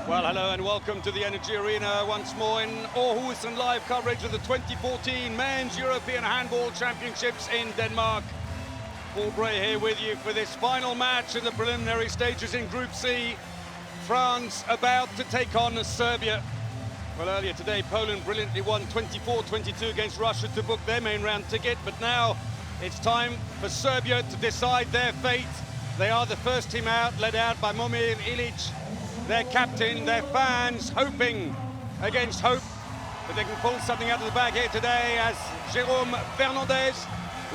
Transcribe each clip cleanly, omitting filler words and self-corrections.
Well, hello and welcome to the Energy Arena once more in Aarhus and live coverage of the 2014 Men's European Handball Championships in Denmark. Paul Bray here with you for this final match in the preliminary stages in Group C. France about to take on Serbia. Well, earlier today, Poland brilliantly won 24-22 against Russia to book their main round ticket, but now it's time for Serbia to decide their fate. They are the first team out, led out by Momir Ilic, their captain, their fans hoping against hope that they can pull something out of the bag here today as Jérôme Fernandez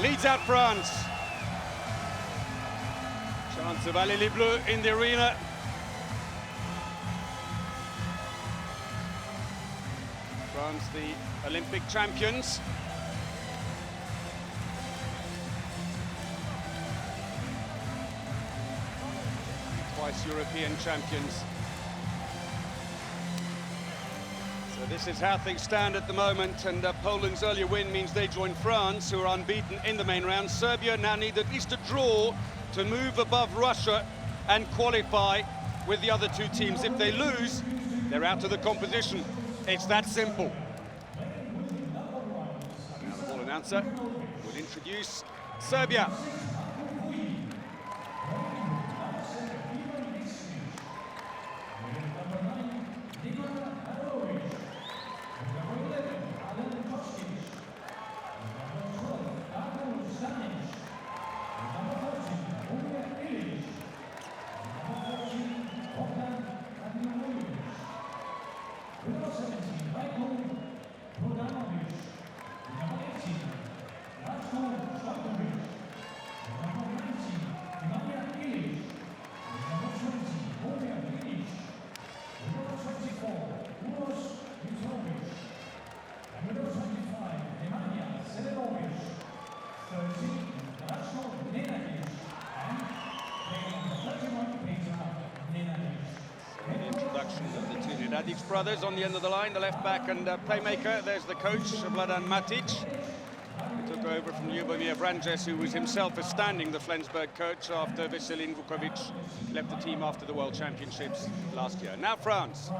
leads out France. Chance of aller les Bleus in the arena. France, the Olympic champions. Twice European champions. So this is how things stand at the moment, and Poland's earlier win means they join France, who are unbeaten in the main round. Serbia now need at least a draw to move above Russia and qualify with the other two teams. If they lose, they're out of the competition. It's that simple. Now the ball announcer will introduce Serbia. Radic brothers on the end of the line, the left back and playmaker. There's the coach, Vladan Matic, who took over from Ljubomir Vranjes, who was himself a standing the Flensburg coach after Veselin Vukovic left the team after the World Championships last year. Now France.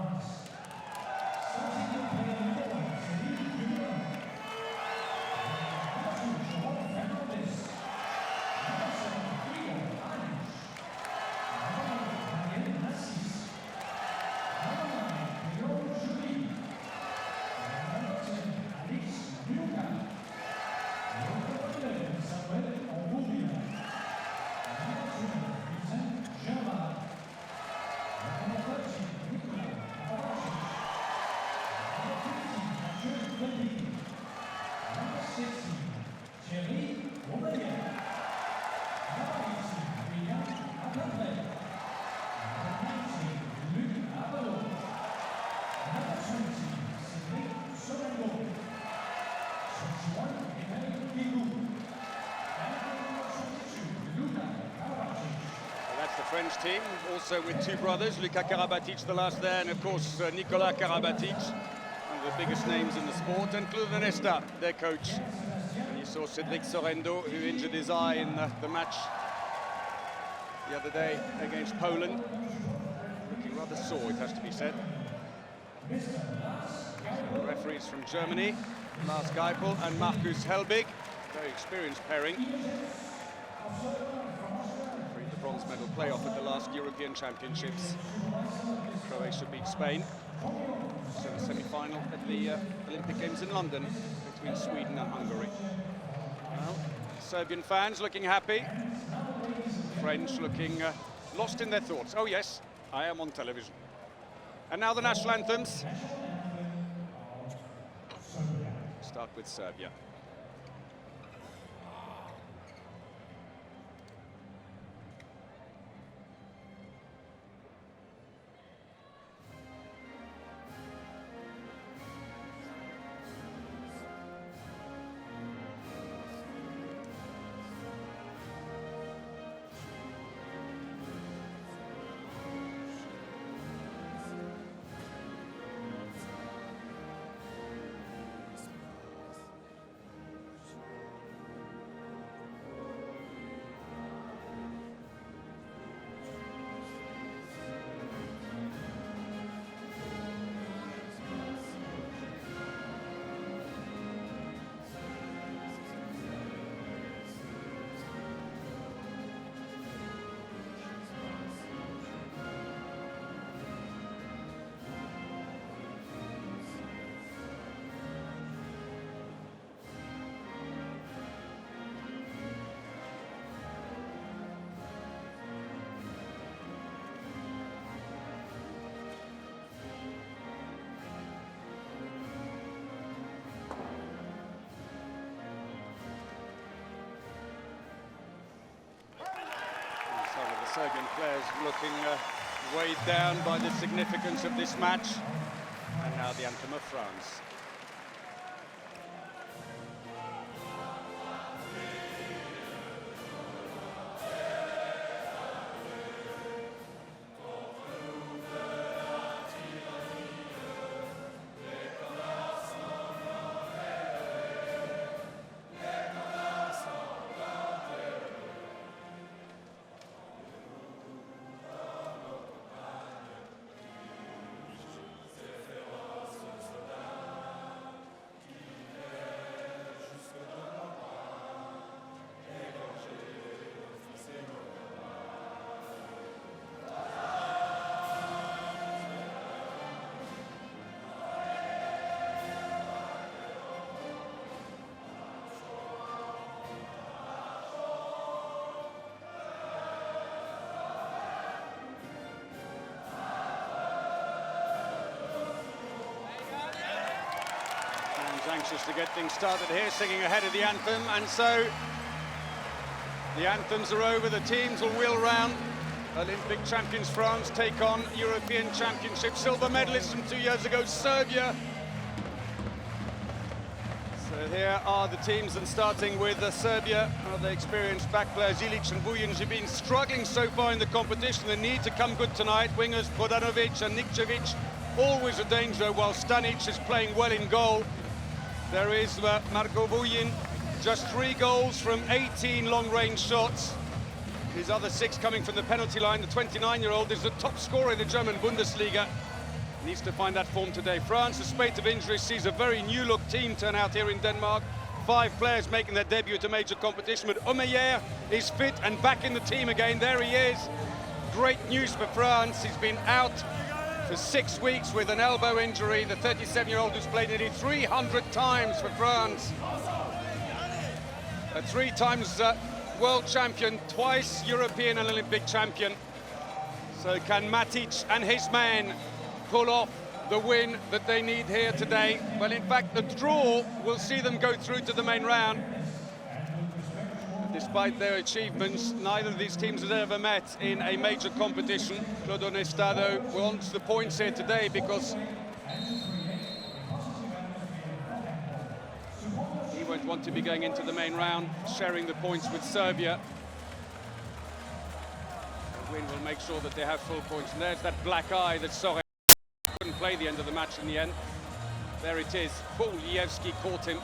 French team, also with two brothers, Luka Karabatic, the last there, and of course Nicolas Karabatic, one of the biggest names in the sport, and Claude Nesta, their coach. And you saw Cedric Sorrento, who injured his eye in the match the other day against Poland. Looking rather sore, it has to be said. The referees from Germany, Lars Geipel and Markus Helbig, very experienced pairing. Bronze medal playoff at the last European Championships. Croatia beat Spain. So the semi-final at the Olympic Games in London between Sweden and Hungary. Well, Serbian fans looking happy. French looking lost in their thoughts. Oh yes, I am on television. And now the national anthems. Start with Serbia. Serbian players looking weighed down by the significance of this match. And now the anthem of France. Anxious to get things started here, singing ahead of the anthem, and so the anthems are over, the teams will wheel round. Olympic champions France take on European Championship silver medalists from 2 years ago, Serbia. So here are the teams, and starting with Serbia, the experienced back players Ilic and Vujic have been struggling so far in the competition. They need to come good tonight. Wingers Brodanovic and Nikčević always a danger, while Stanic is playing well in goal. There is Marko Vujic, just 3 goals from 18 long-range shots. His other 6 coming from the penalty line. The 29-year-old is the top scorer in the German Bundesliga. Needs to find that form today. France, a spate of injuries, sees a very new-look team turn out here in Denmark. 5 players making their debut at a major competition, but Omeyer is fit and back in the team again. There he is. Great news for France. He's been out for 6 weeks with an elbow injury. The 37-year-old who's played nearly 300 times for France. A 3 times world champion, twice European and Olympic champion. So can Matic and his men pull off the win that they need here today? Well, in fact, the draw will see them go through to the main round. Despite their achievements, neither of these teams has ever met in a major competition. Clodo Nestado wants the points here today because he won't want to be going into the main round, sharing the points with Serbia. The win will make sure that they have full points. And there's that black eye that Soren couldn't play the end of the match in the end. There it is. Puljevski caught him.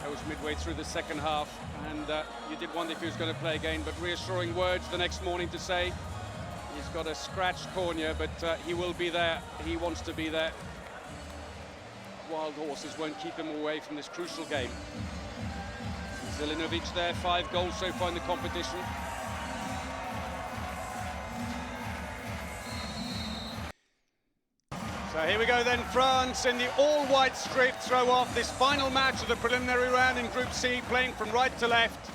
That was midway through the second half, and you did wonder if he was going to play again, but reassuring words the next morning to say he's got a scratched cornea, but he will be there. He wants to be there. Wild horses won't keep him away from this crucial game. Zelinovic there, 5 goals so far in the competition. So here we go then, France in the all-white strip throw off this final match of the preliminary round in Group C, playing from right to left.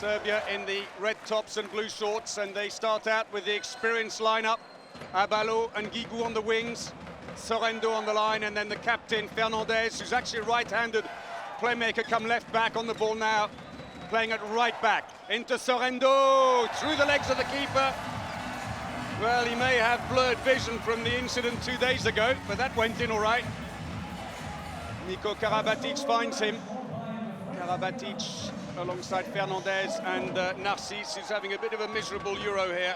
Serbia in the red tops and blue shorts, and they start out with the experienced lineup. Abalo and Guigou on the wings, Sorrento on the line, and then the captain, Fernandez, who's actually a right-handed playmaker, come left back on the ball now, playing at right back. Into Sorrento, through the legs of the keeper. Well, he may have blurred vision from the incident 2 days ago, but that went in all right. Niko Karabatic finds him. Karabatic alongside Fernandez and Narcisse, who's having a bit of a miserable Euro here,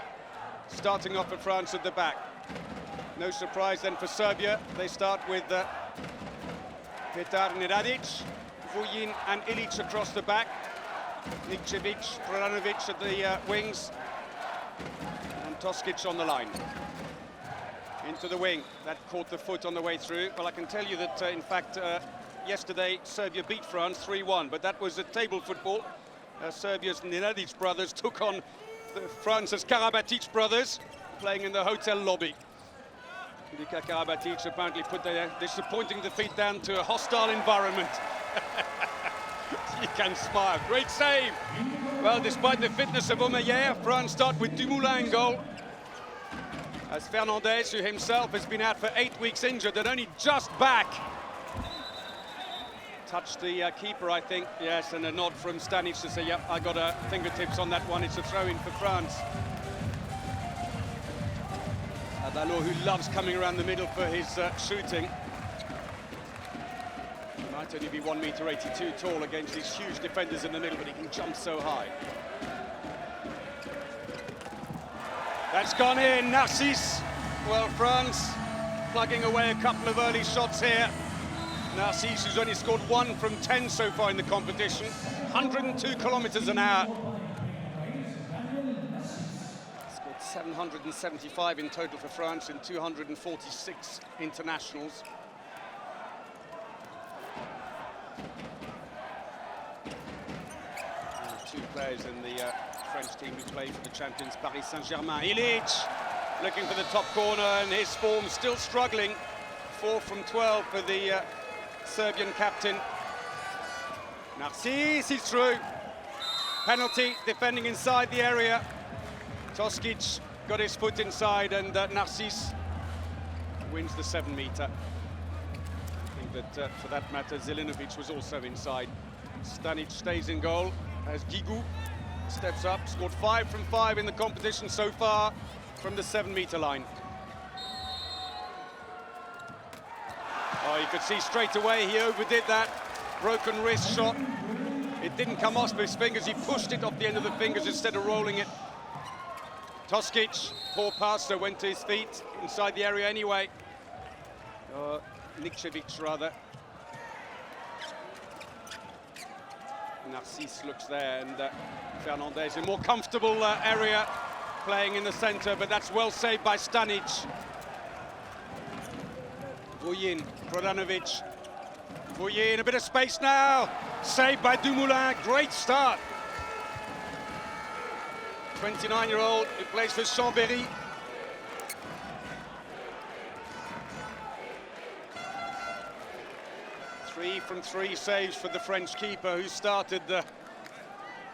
starting off for France at the back. No surprise then for Serbia. They start with Petar Neradic, Vujic and Ilic across the back. Nikčević, Brodanovic at the wings. Toskic on the line. Into the wing. That caught the foot on the way through. Well, I can tell you that, in fact, yesterday Serbia beat France 3-1, but that was a table football. Serbia's Nenadic brothers took on France's Karabatic brothers, playing in the hotel lobby. Ndika Karabatic apparently put their disappointing defeat down to a hostile environment. You can smile. Great save. Well, despite the fitness of Omeyer, France start with Dumoulin in goal. As Fernandez, who himself has been out for 8 weeks injured and only just back. Touched the keeper, I think. Yes, and a nod from Stanic to say, yep, I got fingertips on that one. It's a throw-in for France. Abalo, who loves coming around the middle for his shooting. He might only be 1.82 meters tall against these huge defenders in the middle, but he can jump so high. That's gone in, Narcisse. Well, France plugging away a couple of early shots here. Narcisse, who's only scored 1 from 10 so far in the competition. 102 kilometers an hour. Scored 775 in total for France in 246 internationals. Two players in the French team who play for the champions Paris Saint-Germain. Ilic looking for the top corner, and his form still struggling. 4 from 12 for the Serbian captain. Narcisse is through. Penalty, defending inside the area. Toskic got his foot inside, and Narcisse wins the 7 meter. I think that for that matter, Zelinovic was also inside. Stanic stays in goal as Guigou steps up, scored 5 from 5 in the competition so far from the 7 meter line. Oh, you could see straight away he overdid that. Broken wrist shot. It didn't come off his fingers, he pushed it off the end of the fingers instead of rolling it. Toskic, poor pass, so went to his feet, inside the area anyway. Nikčević rather. Narcisse looks there, and Fernandez in more comfortable area, playing in the centre, but that's well saved by Stanic. Vuyin, Prodanovic. Vuyin, a bit of space now. Saved by Dumoulin, great start. 29-year-old who plays for Chambéry. Three from 3 saves for the French keeper, who started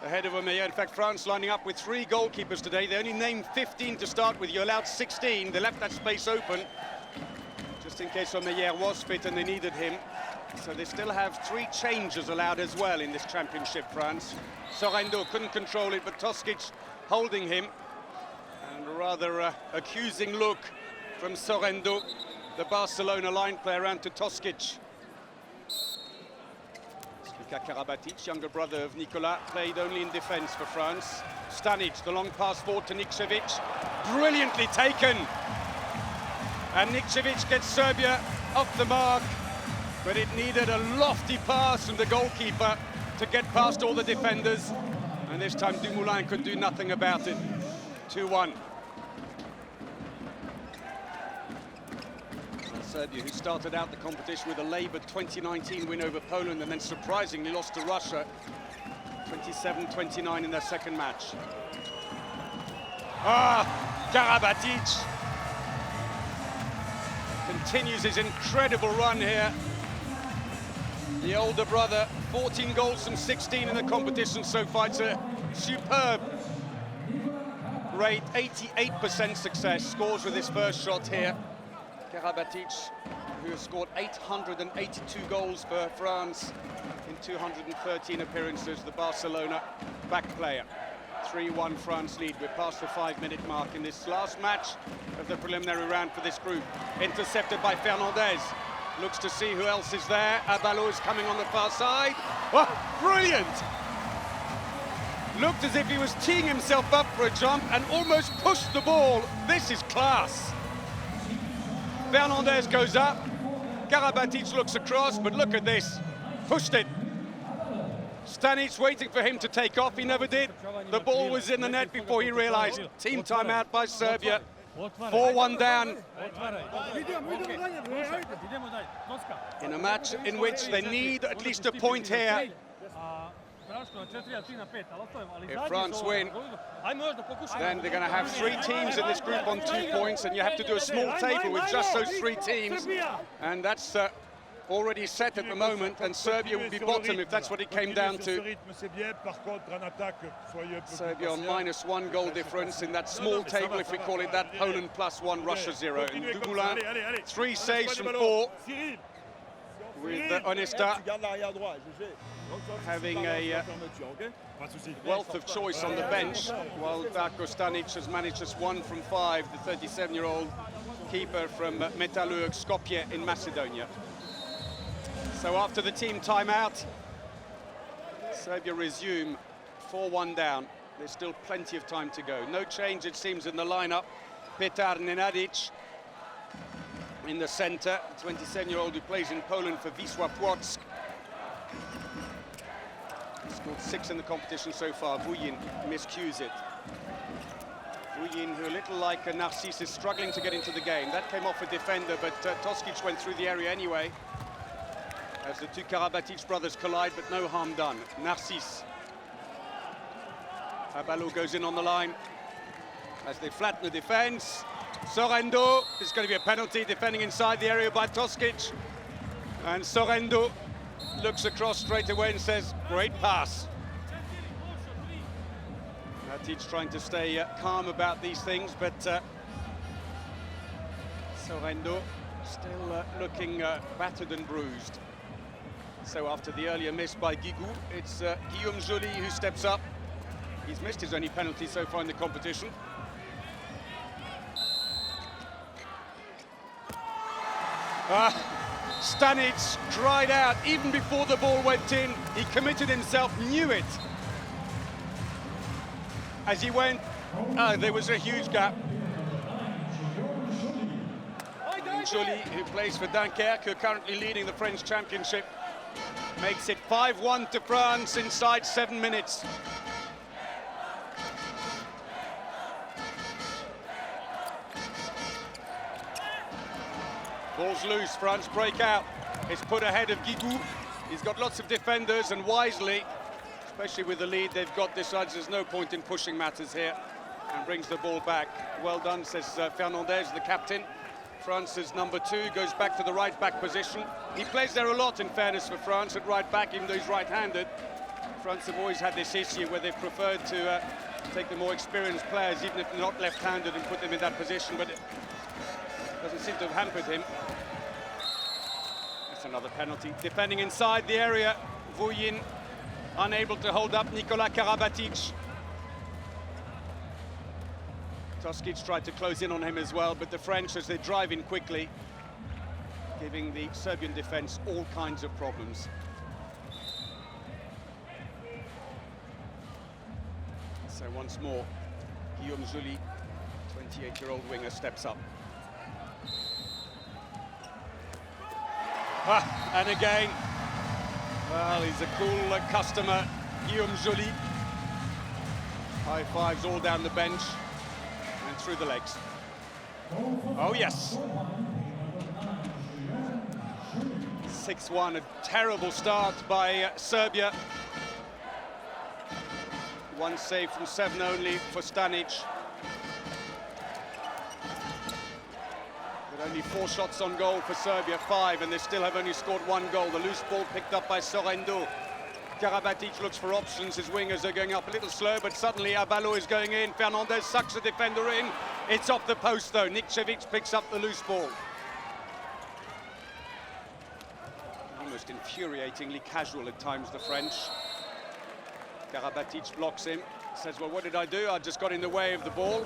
ahead of Omeyer. In fact, France lining up with 3 goalkeepers today. They only named 15 to start with. You allowed 16. They left that space open just in case Omeyer was fit and they needed him. So they still have 3 changes allowed as well in this championship, France. Sorrento couldn't control it, but Toskic holding him. And a rather accusing look from Sorrento, the Barcelona line player, around to Toskic. Karabatic, younger brother of Nicolas, played only in defence for France. Stanic, the long pass forward to Nikčević, brilliantly taken. And Nikčević gets Serbia off the mark, but it needed a lofty pass from the goalkeeper to get past all the defenders. And this time Dumoulin could do nothing about it. 2-1. Serbia, who started out the competition with a laboured 2019 win over Poland and then surprisingly lost to Russia 27-29 in their second match. Karabatic continues his incredible run here. The older brother, 14 goals from 16 in the competition so far. It's a superb rate, 88% success, scores with his first shot here. Karabatic, who has scored 882 goals for France in 213 appearances, the Barcelona back player. 3-1 France lead. We're past the 5-minute mark in this last match of the preliminary round for this group. Intercepted by Fernandez. Looks to see who else is there. Abalo is coming on the far side. Oh, brilliant! Looked as if he was teeing himself up for a jump and almost pushed the ball. This is class. Fernandez goes up, Karabatic looks across, but look at this, pushed it. Stanic waiting for him to take off, he never did. The ball was in the net before he realised. Team timeout by Serbia, 4-1 down. In a match in which they need at least a point here. If France win, then they're going to have 3 teams in this group on 2 points, and you have to do a small table with just those 3 teams, and that's already set at the moment, and Serbia would be bottom if that's what it came down to. Serbia on -1 goal difference in that small table, if we call it that. Poland +1, Russia 0. And Dumoulin, 3 saves from 4. With Onesta having a wealth of choice on the bench, while Darko Stanic has managed just 1 from 5, the 37-year-old keeper from Metalurg Skopje in Macedonia. So after the team timeout, Serbia resume 4-1 down. There's still plenty of time to go. No change, it seems, in the lineup. Petar Nenadic in the centre, 27-year-old who plays in Poland for Wisła Płock. Scored 6 in the competition so far. Vuyin miscues it. Vuyin, who a little like a Narcis, is struggling to get into the game. That came off a defender, but Toskic went through the area anyway. As the two Karabatic brothers collide, but no harm done. Narcis. Abalo goes in on the line as they flatten the defence. Sorrento, it's going to be a penalty, defending inside the area by Toskic. And Sorrento looks across straight away and says, great pass. Matic trying to stay calm about these things, but Sorrento still looking battered and bruised. So after the earlier miss by Guigou, it's Guillaume Joly who steps up. He's missed his only penalty so far in the competition. Stanic cried out even before the ball went in. He committed himself, knew it. As he went, there was a huge gap. Joly, who plays for Dunkerque, currently leading the French Championship, makes it 5-1 to France inside 7 minutes. Ball's loose, France break out. It's put ahead of Guigou. He's got lots of defenders, and wisely, especially with the lead they've got, decides there's no point in pushing matters here and brings the ball back. Well done, says Fernandez, the captain. France's number 2 goes back to the right-back position. He plays there a lot, in fairness, for France at right-back, even though he's right-handed. France have always had this issue where they've preferred to take the more experienced players, even if they're not left-handed, and put them in that position, but it doesn't seem to have hampered him. That's another penalty. Defending inside the area, Vuyin unable to hold up Nikola Karabatic. Toskic tried to close in on him as well, but the French, as they drive in quickly, giving the Serbian defence all kinds of problems. So once more, Guillaume Joly, 28-year-old winger, steps up. And again, well, he's a cool customer, Guillaume Joly. High fives all down the bench and through the legs. Oh yes. 6-1, a terrible start by Serbia. 1 save from 7 only for Stanic. But only 4 shots on goal for Serbia, 5, and they still have only scored 1 goal. The loose ball picked up by Sorrento. Karabatic looks for options. His wingers are going up a little slow, but suddenly Abalo is going in. Fernandez sucks the defender in. It's off the post, though. Nikčević picks up the loose ball. Almost infuriatingly casual at times, the French. Karabatic blocks him. Says, well, what did I do? I just got in the way of the ball.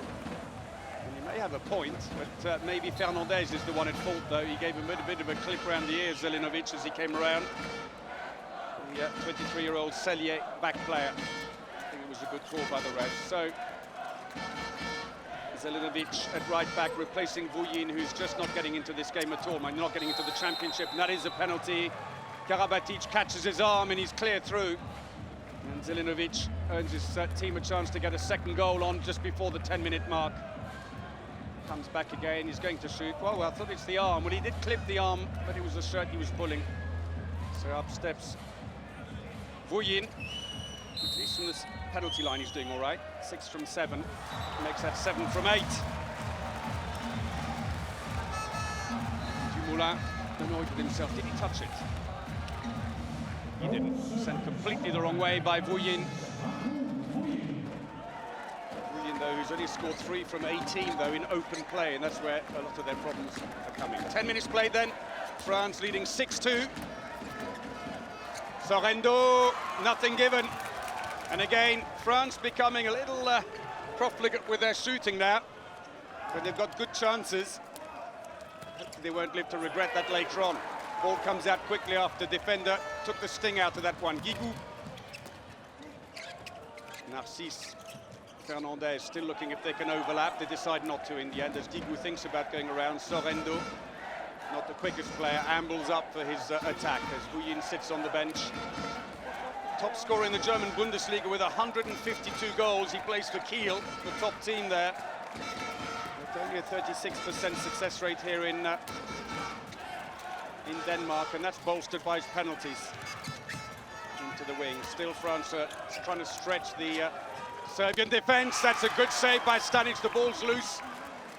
And he may have a point, but maybe Fernandez is the one at fault, though. He gave him a bit of a clip around the ear, Zelinovic, as he came around. The 23-year-old Cellier, back player. I think it was a good call by the refs. So, Zelinovic at right back, replacing Vuyin, who's just not getting into this game at all. Not getting into the championship, and that is a penalty. Karabatic catches his arm, and he's clear through. And Zelinovic earns his team a chance to get a second goal on just before the 10-minute mark. Comes back again, he's going to shoot. Well, I thought it's the arm. Well, he did clip the arm, but it was the shirt he was pulling. So up steps Vuyin. At least from this penalty line, he's doing all right. 6 from 7. Makes that 7 from 8. Dumoulin annoyed with himself. Did he touch it? He didn't. Sent completely the wrong way by Vuyin. Vuyin, though, who's only scored 3 from 18, though, in open play, and that's where a lot of their problems are coming. 10 minutes played then. France leading 6-2. Sorrento, nothing given. And again, France becoming a little profligate with their shooting now. But they've got good chances. They won't live to regret that later on. Ball comes out quickly after defender took the sting out of that one. Guigou. Narcisse. Fernandez still looking if they can overlap. They decide not to in the end as Guigou thinks about going around. Sorrento, not the quickest player, ambles up for his attack as Bouyin sits on the bench. Top scorer in the German Bundesliga with 152 goals. He plays for Kiel, the top team there. With only a 36% success rate here in Denmark, and that's bolstered by his penalties into the wing. Still France trying to stretch the Serbian defence. That's a good save by Stanic. The ball's loose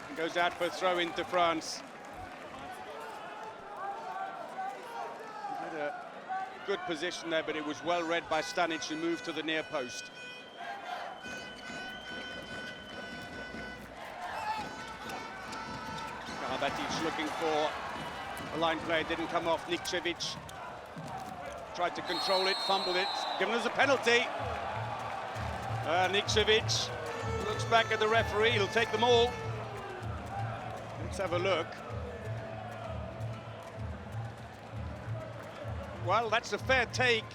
and goes out for a throw into France. He had a good position there, but it was well read by Stanic, who moved to the near post. Karabatic looking for a line play, didn't come off. Nikčević tried to control it, fumbled it, given us a penalty. Nikčević looks back at the referee, he'll take them all. Let's have a look. Well, that's a fair take.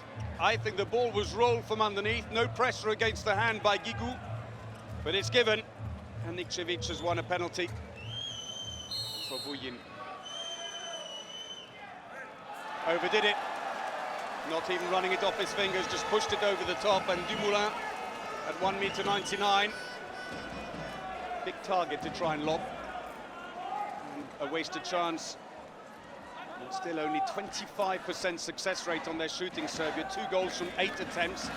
I think the ball was rolled from underneath, no pressure against the hand by Guigou, but it's given, and Nikčević has won a penalty for Bouyin. Overdid it, not even running it off his fingers, just pushed it over the top, and Dumoulin at 1.99 m. Big target to try and lob. And a wasted chance. And still only 25% success rate on their shooting, Serbia. 2 goals from 8 attempts.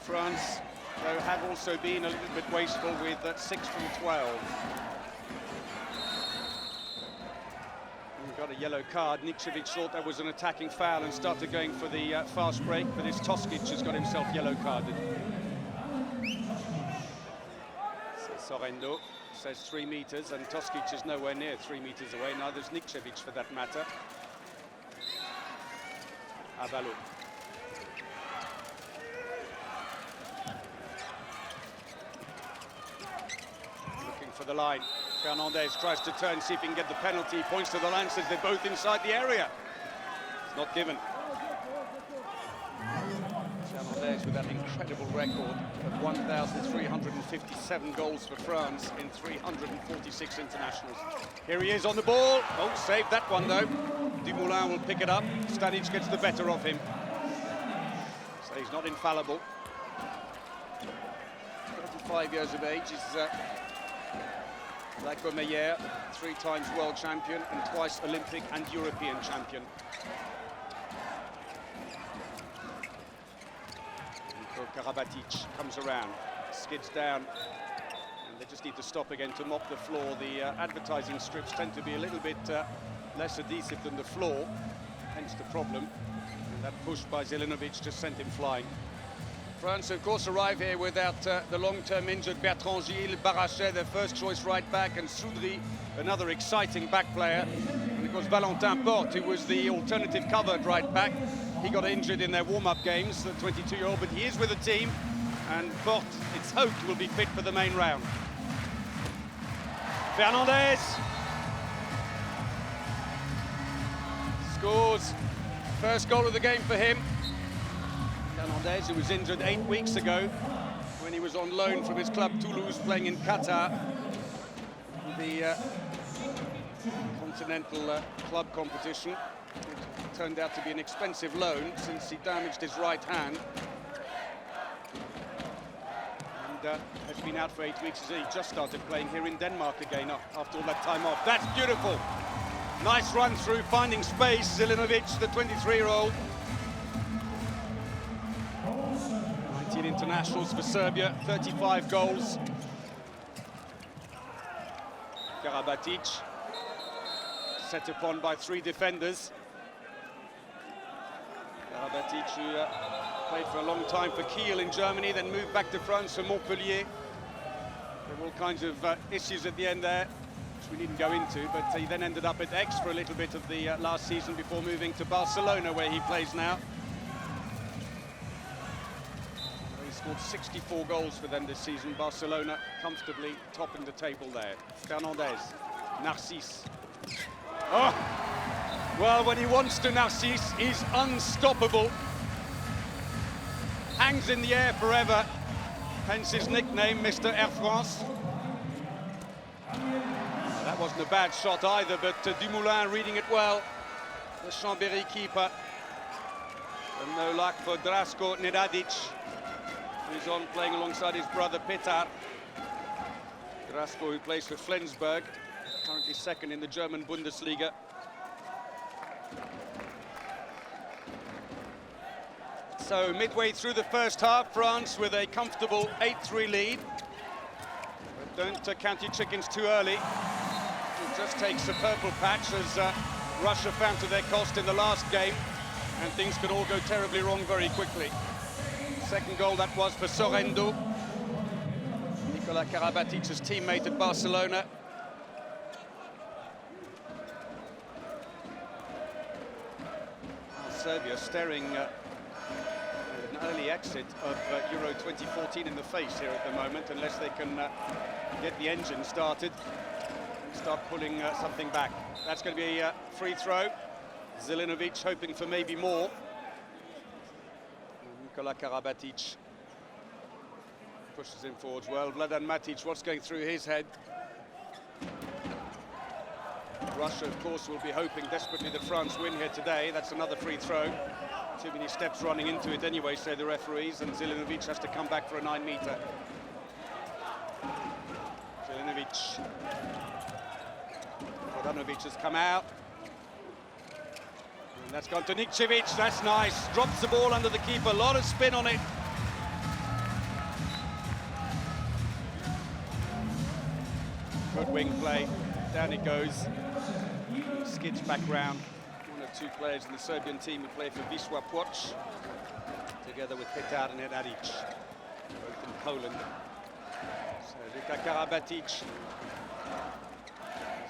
France, though, have also been a little bit wasteful with 6 from 12. Got a yellow card. Nikčević thought that was an attacking foul and started going for the fast break, but it's Toskic has got himself yellow carded. So Sorrento says 3 meters, and Toskic is nowhere near 3 meters away. Neither's Nikčević for that matter. Abalo. Looking for the line. Fernandez tries to turn, see if he can get the penalty. Points to the line, says they're both inside the area. It's not given. Fernandez with that incredible record of 1,357 goals for France in 346 internationals. Here he is on the ball. Oh, saved that one though. Dumoulin will pick it up. Stanic gets the better of him. So he's not infallible. 35 years of age. He's like Meyer, 3 times world champion and twice Olympic and European champion. Karabatic comes around, skids down, and they just need to stop again to mop the floor. The advertising strips tend to be a little bit less adhesive than the floor, hence the problem. And that push by Zelenovic just sent him flying. France, of course, arrive here without the long-term injured Bertrand Gilles, Barachet, their first-choice right-back, and Soudry, another exciting back player. And, of course, Valentin Porte, who was the alternative covered right-back. He got injured in their warm-up games, the 22-year-old, but he is with the team. And Porte, it's hoped, will be fit for the main round. Fernandez scores. First goal of the game for him. Fernandez, who was injured 8 weeks ago when he was on loan from his club Toulouse, playing in Qatar, the continental club competition. It turned out to be an expensive loan since he damaged his right hand, and has been out for 8 weeks. He just started playing here in Denmark again after all that time off. That's beautiful. Nice run through, finding space. Zelenovic, the 23-year-old. 19 internationals for Serbia, 35 goals. Karabatic, set upon by 3 defenders. Karabatic, who played for a long time for Kiel in Germany, then moved back to France for Montpellier. There were all kinds of issues at the end there, which we needn't go into, but he then ended up at Aix for a little bit of the last season before moving to Barcelona, where he plays now. He scored 64 goals for them this season. Barcelona comfortably topping the table there. Fernandez, Narcisse. Oh, well, when he wants to, Narcisse, he's unstoppable. Hangs in the air forever, hence his nickname, Mr. Air France. That wasn't a bad shot either, but Dumoulin reading it well. The Chambéry keeper. And no luck for Drasko Nedadic, who's on playing alongside his brother Petar. Drasko, who plays for Flensburg, currently second in the German Bundesliga. So midway through the first half, France with a comfortable 8-3 lead. But don't count your chickens too early. It just takes a purple patch, as Russia found to their cost in the last game, and things could all go terribly wrong very quickly. Second goal, that was for Sorrento, Nikola Karabatic's teammate at Barcelona. Serbia staring an early exit of Euro 2014 in the face here at the moment, unless they can get the engine started and start pulling something back. That's going to be a free throw. Zelinovic hoping for maybe more. Nikola Karabatic pushes him forwards well. Vladan Matic, what's going through his head? Russia, of course, will be hoping desperately that France win here today. That's another free throw. Too many steps running into it anyway, say the referees, and Zelinovic has to come back for a 9-meter. Zelinovic. Vodanovic has come out. And that's gone to Nikčević. That's nice. Drops the ball under the keeper. A lot of spin on it. Good wing play. Down it goes. Skids back round. One of two players in the Serbian team who play for Wisła Płock, together with Petar and Nedadic, both in Poland. So Luka Karabatic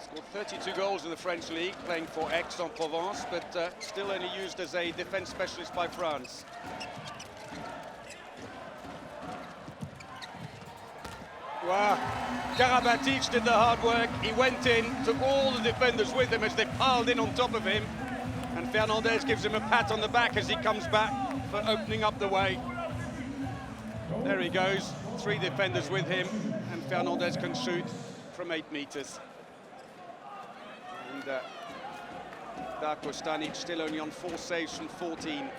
scored 32 goals in the French league, playing for Aix-en-Provence, but still only used as a defence specialist by France. Wow, Karabatic did the hard work. He went in, took all the defenders with him as they piled in on top of him, and Fernandez gives him a pat on the back as he comes back for opening up the way. There he goes, 3 defenders with him, and Fernandez can shoot from 8 meters. And Darko Stanic still only on 4 saves from 14.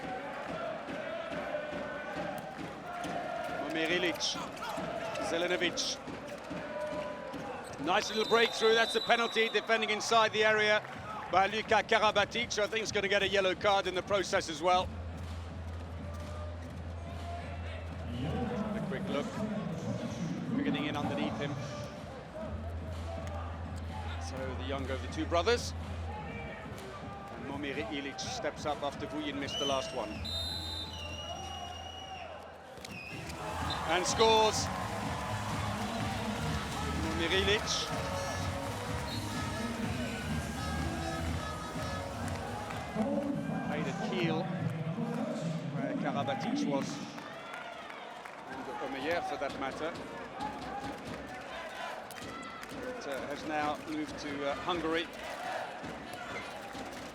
Momir Ilic. Zelinovic. Nice little breakthrough, that's a penalty, defending inside the area by Luka Karabatic. I think he's going to get a yellow card in the process as well. A quick look, getting in underneath him. So the younger of the 2 brothers. And Momir Ilic steps up after Vuyin missed the last one. And scores. Ilic. Played at Kiel, where Karabatic was, and Omeyer for that matter. But has now moved to Hungary.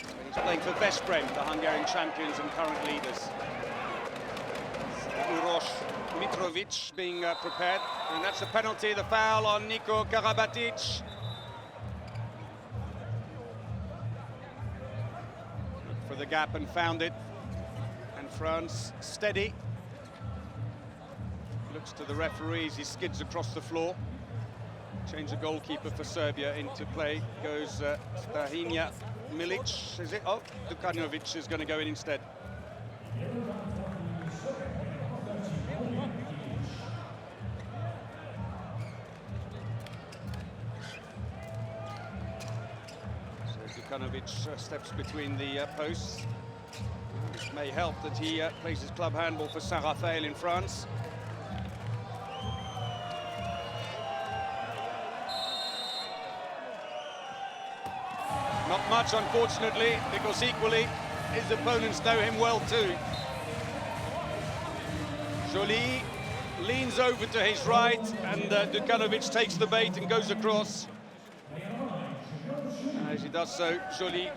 And he's playing for Veszprém, the Hungarian champions and current leaders. Uroš Mitrovic being prepared, and that's a penalty, the foul on Niko Karabatic. Looked for the gap and found it, and France steady. Looks to the referees, he skids across the floor. Change the goalkeeper for Serbia. Into play goes Stahina Milic, is it? Oh, Dukanovic is going to go in instead. Dukanovic steps between the posts. This may help that he plays his club handball for Saint-Raphaël in France. Not much, unfortunately, because equally his opponents know him well too. Joly leans over to his right, and Dukanovic takes the bait and goes across. As he does so. Joly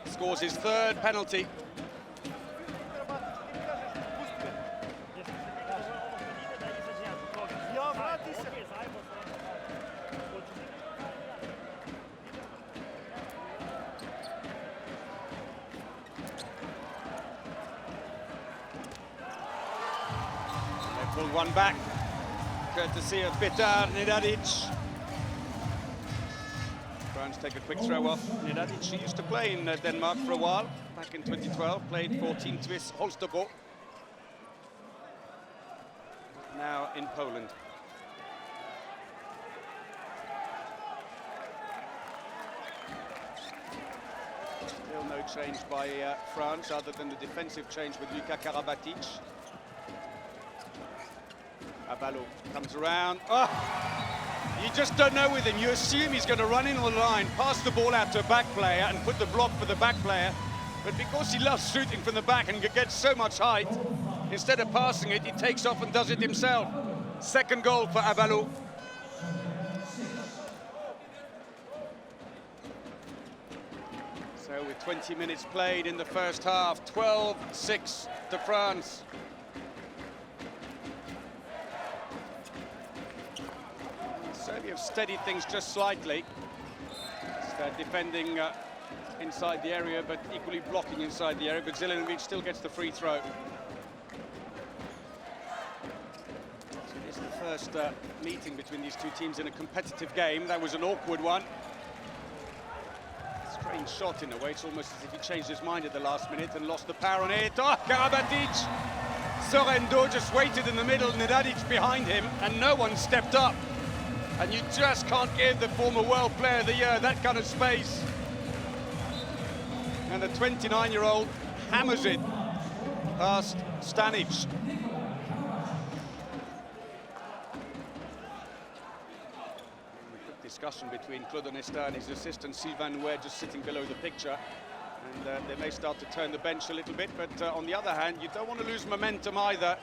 scores his third penalty. They pulled one back, courtesy of Petar Nedadic. France take a quick throw off. Nedadic, she used to play in Denmark for a while, back in 2012, played for Team Swiss Holstebro. Now in Poland. Still no change by France, other than the defensive change with Luka Karabatic. Abalo comes around. Oh! You just don't know with him. You assume he's going to run in on the line, pass the ball out to a back player and put the block for the back player. But because he loves shooting from the back and gets so much height, instead of passing it, he takes off and does it himself. Second goal for Abalo. So with 20 minutes played in the first half, 12-6 to France. Serbia have steadied things just slightly. They're defending inside the area, but equally blocking inside the area. But Zelenovic still gets the free throw. So it's the first meeting between these two teams in a competitive game. That was an awkward one. Strange shot in a way. It's almost as if he changed his mind at the last minute and lost the power on it. Oh, Karabatic! Sorrento just waited in the middle, Nedadic behind him, and no one stepped up. And you just can't give the former World Player of the Year that kind of space. And the 29-year-old hammers it past Stanic. Quick discussion between Claude Onesta and his assistant Sylvain Nouet just sitting below the picture. And they may start to turn the bench a little bit, but on the other hand, you don't want to lose momentum either.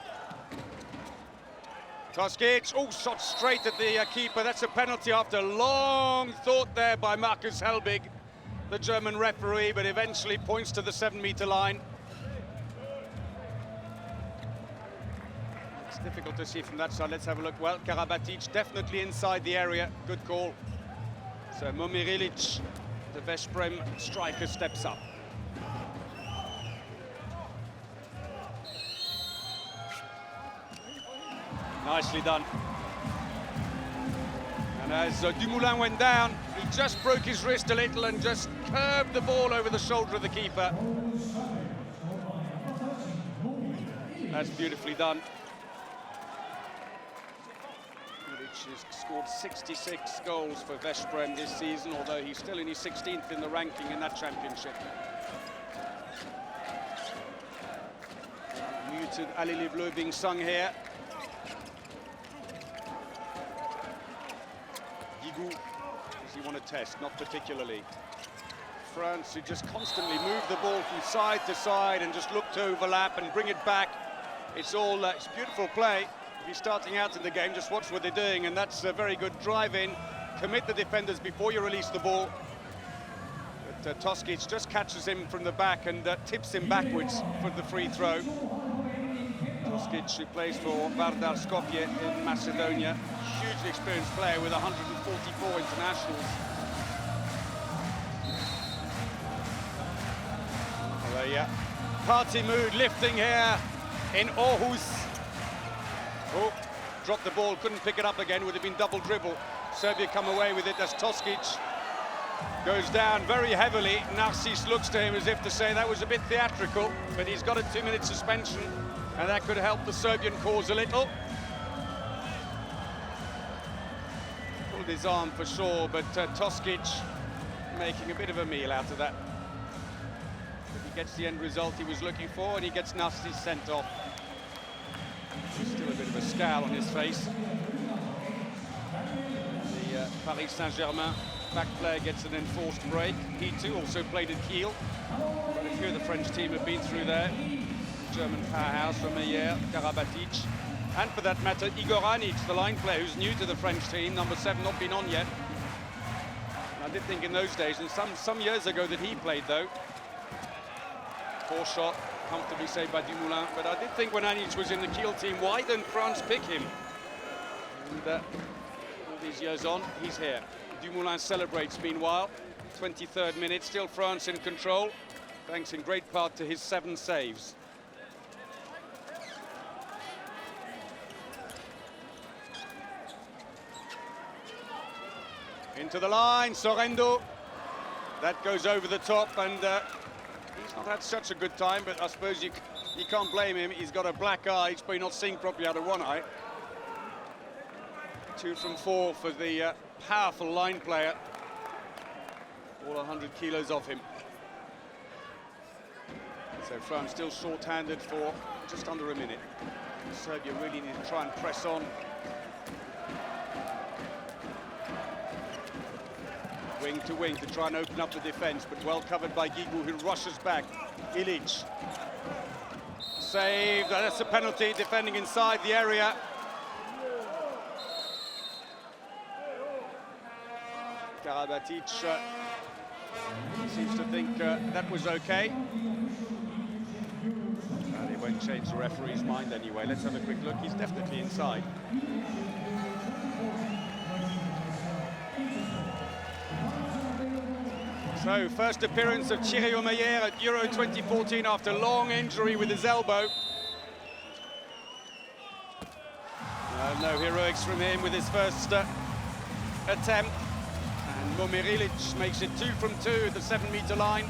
Toskic, oh, shot straight at the keeper. That's a penalty after long thought there by Markus Helbig, the German referee, but eventually points to the 7-meter line. It's difficult to see from that side. Let's have a look. Well, Karabatic definitely inside the area. Good call. So Momirilic, the Veszprem striker, steps up. Nicely done. And as Dumoulin went down, he just broke his wrist a little and just curved the ball over the shoulder of the keeper. That's beautifully done. Milic has scored 66 goals for Veszprem this season, although he's still in his 16th in the ranking in that championship. Muted Allez les Bleus being sung here. Does he want to test? Not particularly. France, who just constantly move the ball from side to side and just look to overlap and bring it back. It's all it's beautiful play. If you're starting out in the game, just watch what they're doing, and that's a very good drive in. Commit the defenders before you release the ball. But Toskic just catches him from the back and tips him backwards for the free throw. Toskic, who plays for Vardar Skopje in Macedonia. Hugely experienced player with 144 internationals. Oh, yeah. Party mood lifting here in Aarhus. Oh, dropped the ball, couldn't pick it up again, would have been double dribble. Serbia come away with it as Toskic goes down very heavily. Narcis looks to him as if to say that was a bit theatrical, but he's got a 2-minute suspension, and that could help the Serbian cause a little. Pulled his arm for sure, but Toskic making a bit of a meal out of that. But he gets the end result he was looking for, and he gets Narcis sent off. There's still a bit of a scowl on his face. The Paris Saint-Germain back player gets an enforced break. He too also played at Kiel. But a few of the French team have been through there. German powerhouse from Meyer, Karabatic, and for that matter, Igor Anic, the line player who's new to the French team, number 7, not been on yet. did think in those days, and some years ago that he played though. Poor shot, comfortably saved by Dumoulin. But I did think when Anic was in the Kiel team, why didn't France pick him? And all these years on, he's here. Dumoulin celebrates meanwhile. 23rd minute, still France in control, thanks in great part to his 7 saves. Into the line, Sorrento. That goes over the top, and he's not had such a good time, but I suppose you can't blame him. He's got a black eye, he's probably not seeing properly out of one eye. 2 from 4 for the powerful line player. All 100 kilos off him. So France still short-handed for just under a minute. Serbia really need to try and press on. Wing to wing to try and open up the defense, but well covered by Guigou, who rushes back. Ilic. Saved, that's a penalty, defending inside the area. Karabatic seems to think that was okay. They won't change the referee's mind anyway. Let's have a quick look. He's definitely inside. So, first appearance of Thierry Omeyer at Euro 2014 after long injury with his elbow. No heroics from him with his first attempt. And Momir Ilic makes it 2 from 2 at the 7-meter line.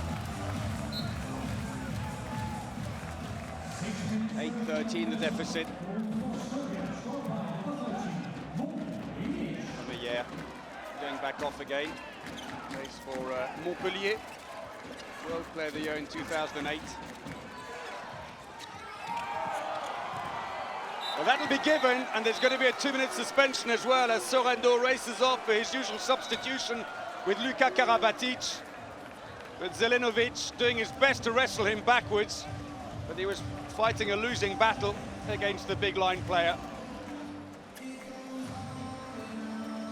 8-13 the deficit. Omeyer going back off again. Plays for Montpellier, World Player of the Year in 2008. Well, that'll be given, and there's going to be a 2-minute suspension as well as Sorrento races off for his usual substitution with Luka Karabatic. But Zelenovic doing his best to wrestle him backwards, but he was fighting a losing battle against the big line player.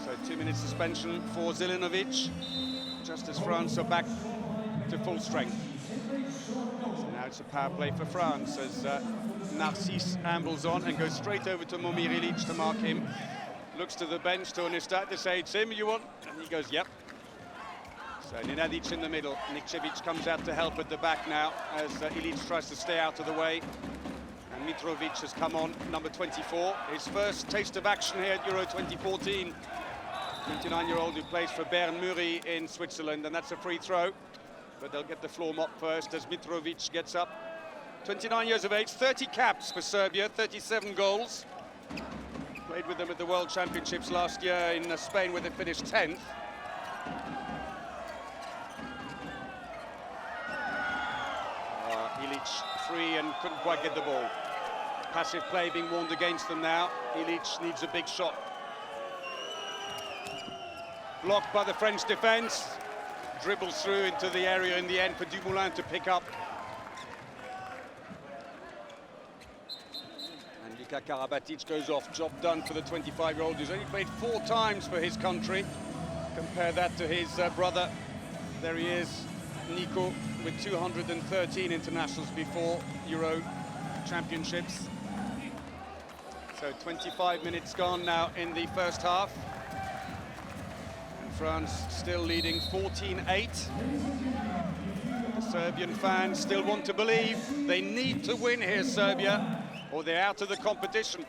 So 2-minute suspension for Zelenovic, just as France are back to full strength. So now it's a power play for France as Narcisse ambles on and goes straight over to Momir Ilic to mark him. Looks to the bench to Onestat to say, it's him you want? And he goes, yep. So Nenadic in the middle. Nikčević comes out to help at the back now as Ilic tries to stay out of the way. And Mitrovic has come on, number 24. His first taste of action here at Euro 2014. 29-year-old who plays for Bern Muri in Switzerland, and that's a free throw. But they'll get the floor mop first as Mitrovic gets up. 29 years of age, 30 caps for Serbia, 37 goals. Played with them at the World Championships last year in Spain, where they finished 10th. Ilic free and couldn't quite get the ball. Passive play being warned against them now. Ilic needs a big shot. Blocked by the French defense. Dribbles through into the area in the end for Dumoulin to pick up. And Luka Karabatic goes off. Job done for the 25-year-old who's only played 4 times for his country. Compare that to his brother. There he is, Nico, with 213 internationals before Euro Championships. So 25 minutes gone now in the first half. And France still leading 14-8. The Serbian fans still want to believe. They need to win here, Serbia, or they're out of the competition.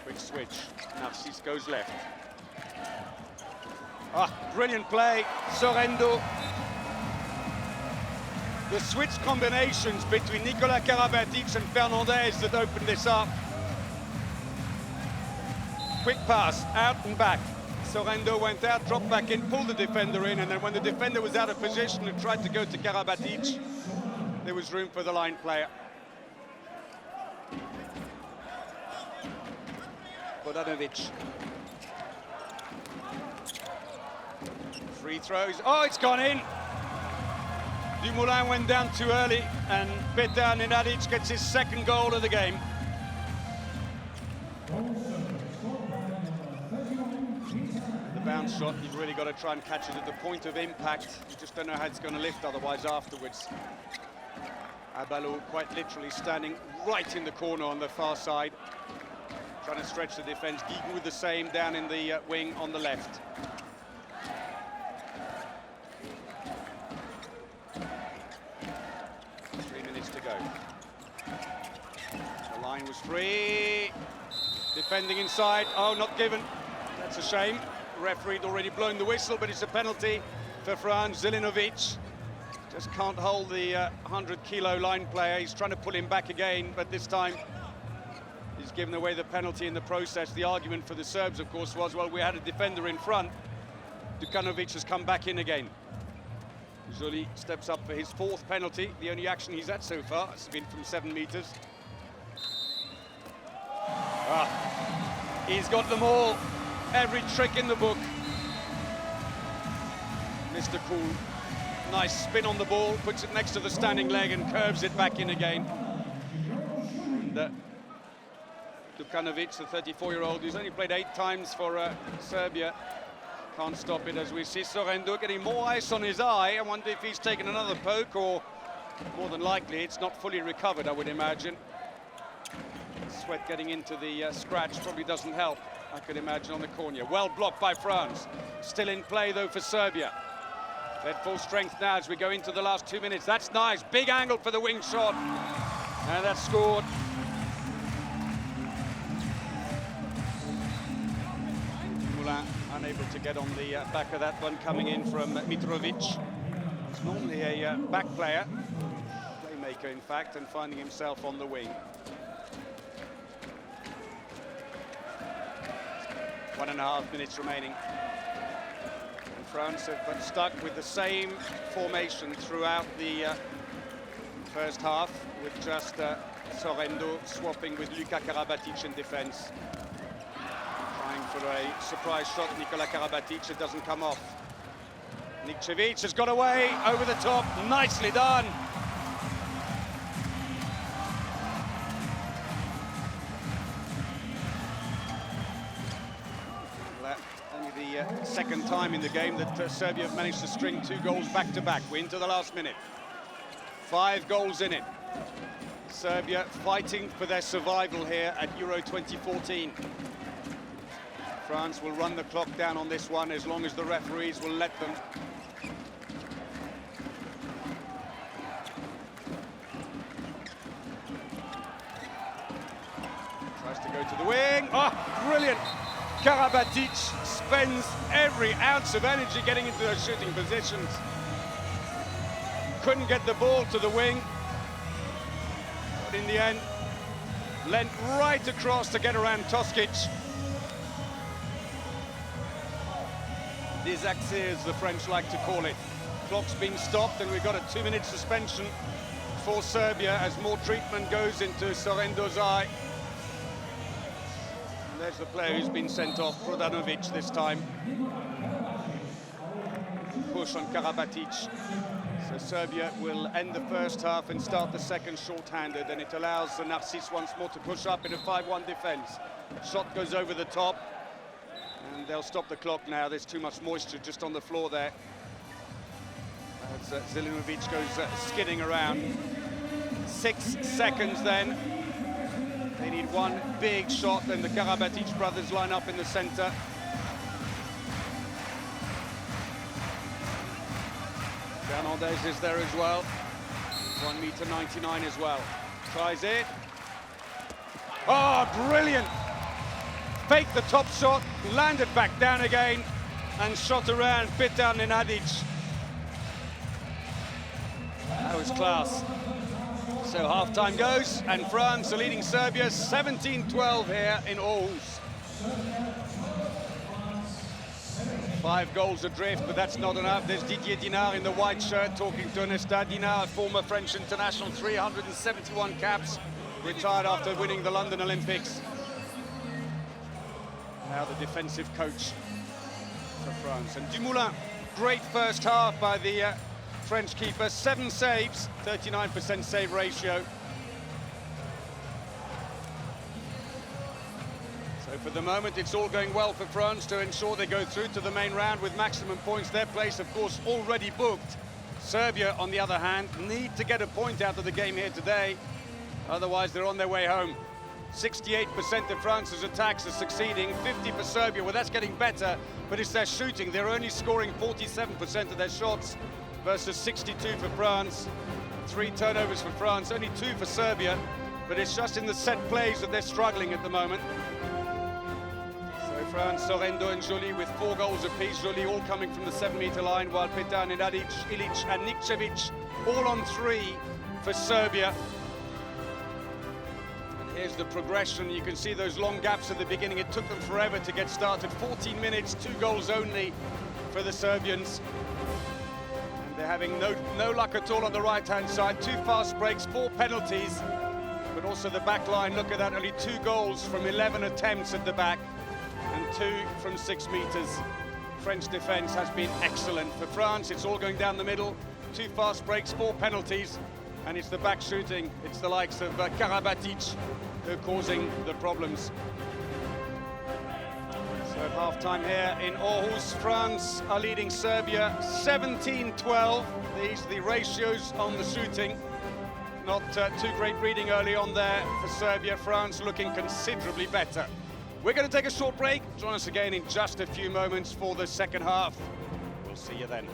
Quick switch. Narcisse goes left. Brilliant play, Sorrento. The switch combinations between Nicolas Karabatic and Fernandez that opened this up. Quick pass, out and back. Sorrento went out, dropped back in, pulled the defender in, and then when the defender was out of position and tried to go to Karabatic, there was room for the line player. Bodanovic. Free throws. Oh, it's gone in. Dumoulin went down too early, and Petar Nenadic gets his second goal of the game. bounce shot. You've really got to try and catch it at the point of impact. You just don't know how it's going to lift otherwise afterwards. Abalo quite literally standing right in the corner on the far side, trying to stretch the defense. Guigou the same down in the wing on the left. To go. The line was free. Defending inside. Oh, not given. That's a shame. The referee had already blown the whistle, but it's a penalty for France. Zelinovic just can't hold the 100-kilo line player. He's trying to pull him back again, but this time he's given away the penalty in the process. The argument for the Serbs, of course, was, well, we had a defender in front. Dukanovic has come back in again. Joly steps up for his 4th penalty. The only action he's had so far has been from 7 meters. He's got them all. Every trick in the book. Mr. Cool. Nice spin on the ball, puts it next to the standing leg and curves it back in again. And Dukanovic, the 34-year-old, who's only played 8 times for Serbia, can't stop it, as we see Sorrento getting more ice on his eye. I wonder if he's taken another poke, or more than likely it's not fully recovered, I would imagine. Sweat getting into the scratch probably doesn't help, I could imagine, on the corner. Well blocked by France. Still in play though for Serbia. They're at full strength now as we go into the last 2 minutes. That's nice, big angle for the wing shot, and that's scored. Unable to get on the back of that one, coming in from Mitrovic. He's normally a back player, playmaker in fact, and finding himself on the wing. 1.5 minutes remaining. And France have been stuck with the same formation throughout the first half, with just Sorrento swapping with Luka Karabatic in defence. For a surprise shot, Nikola Karabatic, it doesn't come off. Nikčević has got away over the top, nicely done. Well, only the second time in the game that Serbia have managed to string 2 goals back to back. We're into the last minute. 5 goals in it. Serbia fighting for their survival here at Euro 2014. France will run the clock down on this one as long as the referees will let them. Tries to go to the wing. Oh, brilliant! Karabatic spends every ounce of energy getting into those shooting positions. Couldn't get the ball to the wing, but in the end, lent right across to get around Toskic. Désaxé, as the French like to call it. Clock's been stopped and we've got a 2-minute suspension for Serbia as more treatment goes into Sorrento's eye. And there's the player who's been sent off, Prodanovic this time. Push on Karabatic. So Serbia will end the first half and start the second short-handed, and it allows Narcisse once more to push up in a 5-1 defence. Shot goes over the top. And they'll stop the clock now. There's too much moisture just on the floor there. As Zelinovic goes skidding around. 6 seconds then. They need one big shot, then the Karabatic brothers line up in the centre. Fernandez is there as well. 1.99 m as well. Tries it. Oh, brilliant! Faked the top shot, landed back down again, and shot around Petar Nenadic. That was class. So half-time goes, and France are leading Serbia 17-12 here in Aarhus. 5 goals adrift, but that's not enough. There's Didier Dinard in the white shirt talking to Nesta. Dinard, former French international, 371 caps, retired after winning the London Olympics. Now the defensive coach for France. And Dumoulin, great first half by the French keeper. 7 saves, 39% save ratio. So For the moment, it's all going well for France to ensure they go through to the main round with maximum points. Their place, of course, already booked. Serbia, on the other hand, need to get a point out of the game here today. Otherwise, they're on their way home. 68% of France's attacks are succeeding, 50 for Serbia. Well, that's getting better, but it's their shooting. They're only scoring 47% of their shots versus 62 for France. 3 turnovers for France, only 2 for Serbia. But it's just in the set plays that they're struggling at the moment. So France, Sorrento and Joly with 4 goals apiece. Joly all coming from the 7-meter line, while Petan and Adic, Ilic and Nikcevic all on 3 for Serbia. And here's the progression. You can see those long gaps at the beginning. It took them forever to get started. 14 minutes, 2 goals only for the Serbians. And they're having no luck at all on the right-hand side. 2 fast breaks, 4 penalties. But also the back line, look at that, only 2 goals from 11 attempts at the back and 2 from 6 meters. French defense has been excellent. For France, it's all going down the middle. 2 fast breaks, 4 penalties, and it's the back shooting. It's the likes of Karabatic who are causing the problems. So at half-time here in Aarhus, France are leading Serbia 17-12. These are the ratios on the shooting. Not too great reading early on there for Serbia. France looking considerably better. We're going to take a short break. Join us again in just a few moments for the second half. We'll see you then.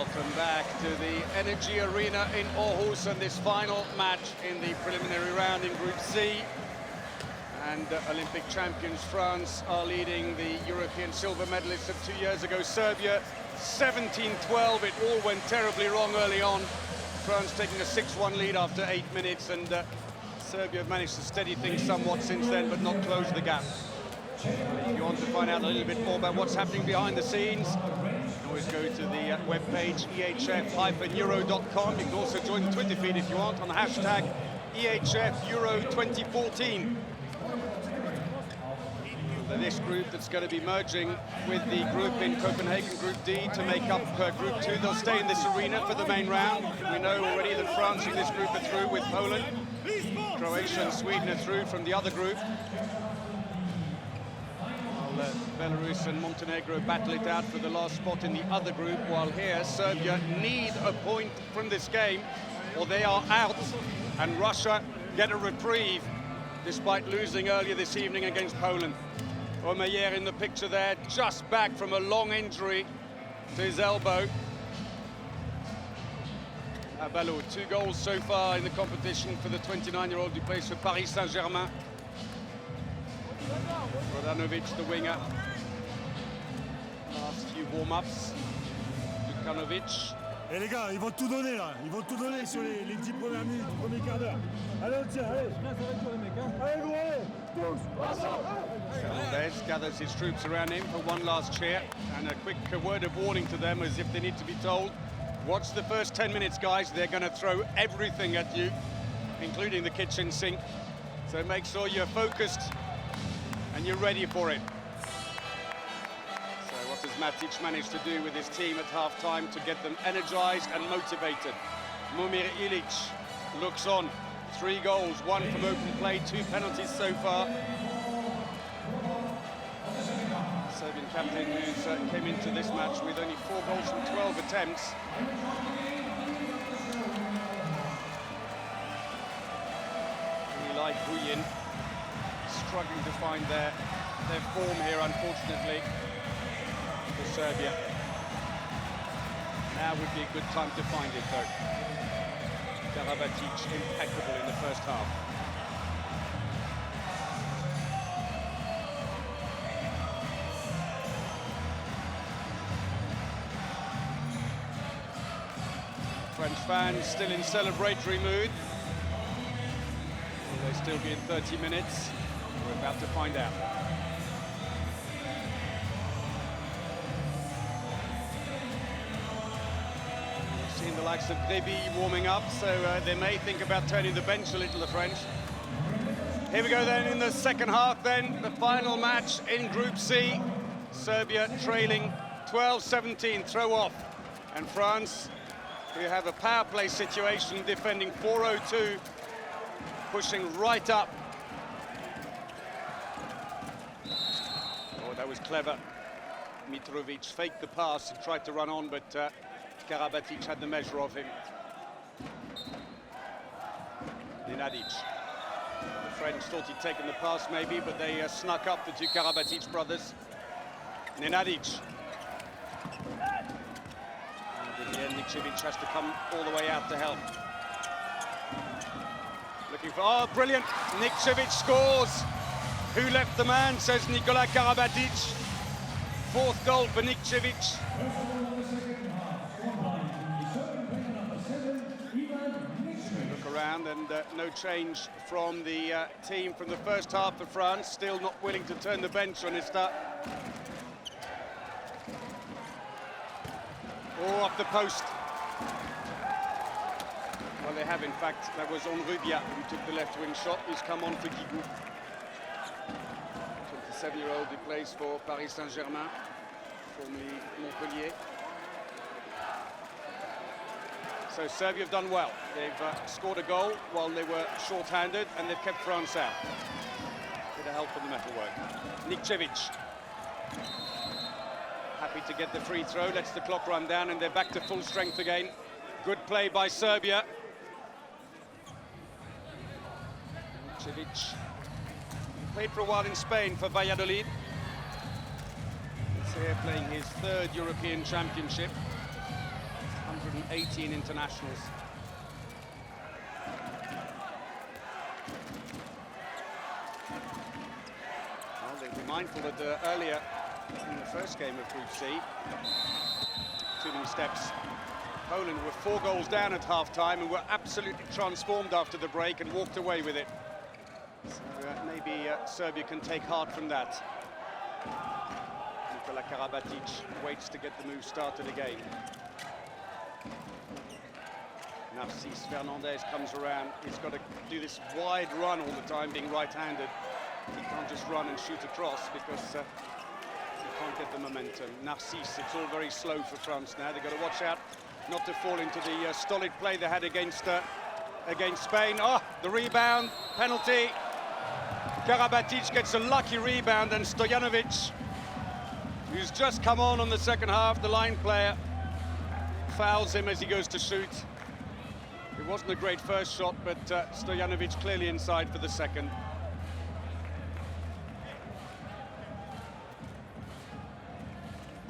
Welcome back to the Energy Arena in Aarhus and this final match in the preliminary round in Group C. And Olympic champions France are leading the European silver medalists of 2 years ago, Serbia, 17-12. It all went terribly wrong early on. France taking a 6-1 lead after 8 minutes, and Serbia have managed to steady things somewhat since then, but not close the gap. If you want to find out a little bit more about what's happening behind the scenes, you can always go to the webpage ehf-euro.com. You can also join the Twitter feed if you want on the hashtag EHF Euro 2014. This group that's going to be merging with the group in Copenhagen, Group D, to make up Group 2. They'll stay in this arena for the main round. We know already that France in this group are through with Poland. Croatia and Sweden are through from the other group. Belarus and Montenegro battle it out for the last spot in the other group, while here Serbia need a point from this game or they are out, and Russia get a reprieve despite losing earlier this evening against Poland. Omeyer in the picture there, just back from a long injury to his elbow. Abalo, 2 goals so far in the competition for the 29-year-old who plays for Paris Saint-Germain. Rodanovic, the winger. Last few warm-ups. Dukanovic. Et les gars, ils vont tout donner là. Ils vont tout donner sur les 10 premières minutes, le premier quart d'heure. Allez, on tient, allez. Allez, gros, allez. Fernandez gathers his troops around him for one last cheer, and a quick word of warning to them, as if they need to be told, watch the first 10 minutes, guys. They're going to throw everything at you, including the kitchen sink. So make sure you're focused and you're ready for it. So what does Matic manage to do with his team at half-time to get them energized and motivated? Momir Ilic looks on. 3 goals, 1 from open play, 2 penalties so far. Serbian captain who came into this match with only 4 goals from 12 attempts. Like Buyin, struggling to find their form here, unfortunately, for Serbia. Now would be a good time to find it, though. Karabatic impeccable in the first half. French fans still in celebratory mood. Will they still be in 30 minutes? We're about to find out. We've seen the likes of Debi warming up, so they may think about turning the bench a little, the French. Here we go then in the second half then, the final match in Group C. Serbia trailing 12-17, throw off. And France, we have a power play situation, defending 4-0-2, pushing right up. Oh, that was clever. Mitrovic faked the pass and tried to run on, but Karabatic had the measure of him. Nenadic. The French thought he'd taken the pass maybe, but they snuck up, the 2 Karabatic brothers. Nenadic. And in the end, Nikčević has to come all the way out to help. Looking for, oh, brilliant! Nikčević scores! Who left the man, says Nikola Karabatic. 4th goal for Nikčević. Look around, and no change from the team from the first half for France. Still not willing to turn the bench on Ista. Oh, off the post. Well, they have, in fact. That was Onrubia who took the left wing shot. He's come on for Guigou. 27-year-old who plays for Paris Saint-Germain, formerly Montpellier. So Serbia have done well. They've scored a goal while they were short-handed, and they've kept France out. Bit of help from the metalwork. Nikčević. Happy to get the free throw, lets the clock run down, and they're back to full strength again. Good play by Serbia. Nikčević played for a while in Spain for Valladolid. He's here playing his 3rd European Championship. 118 internationals. Well, they'll be mindful that earlier in the first game of Group C, too many steps. Poland were 4 goals down at half-time and were absolutely transformed after the break and walked away with it. So maybe Serbia can take heart from that. Nikola Karabatic waits to get the move started again. Narcís Fernandez comes around. He's got to do this wide run all the time, being right-handed. He can't just run and shoot across because he can't get the momentum. Narcís, it's all very slow for France now. They've got to watch out not to fall into the stolid play they had against Spain. Oh, the rebound, penalty. Karabatic gets a lucky rebound, and Stojanovic, who's just come on the second half, the line player, fouls him as he goes to shoot. It wasn't a great first shot, but Stojanovic clearly inside for the second.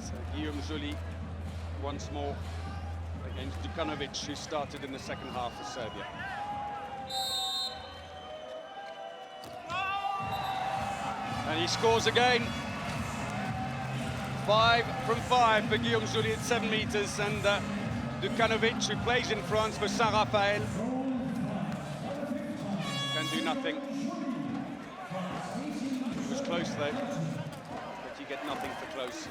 So Guillaume Joly once more against Dukanovic, who started in the second half for Serbia. And he scores again. 5 from 5 for Guillaume Joly at 7 meters, and Dukanovic, who plays in France for Saint-Raphaël, can do nothing. It was close though, but you get nothing for close.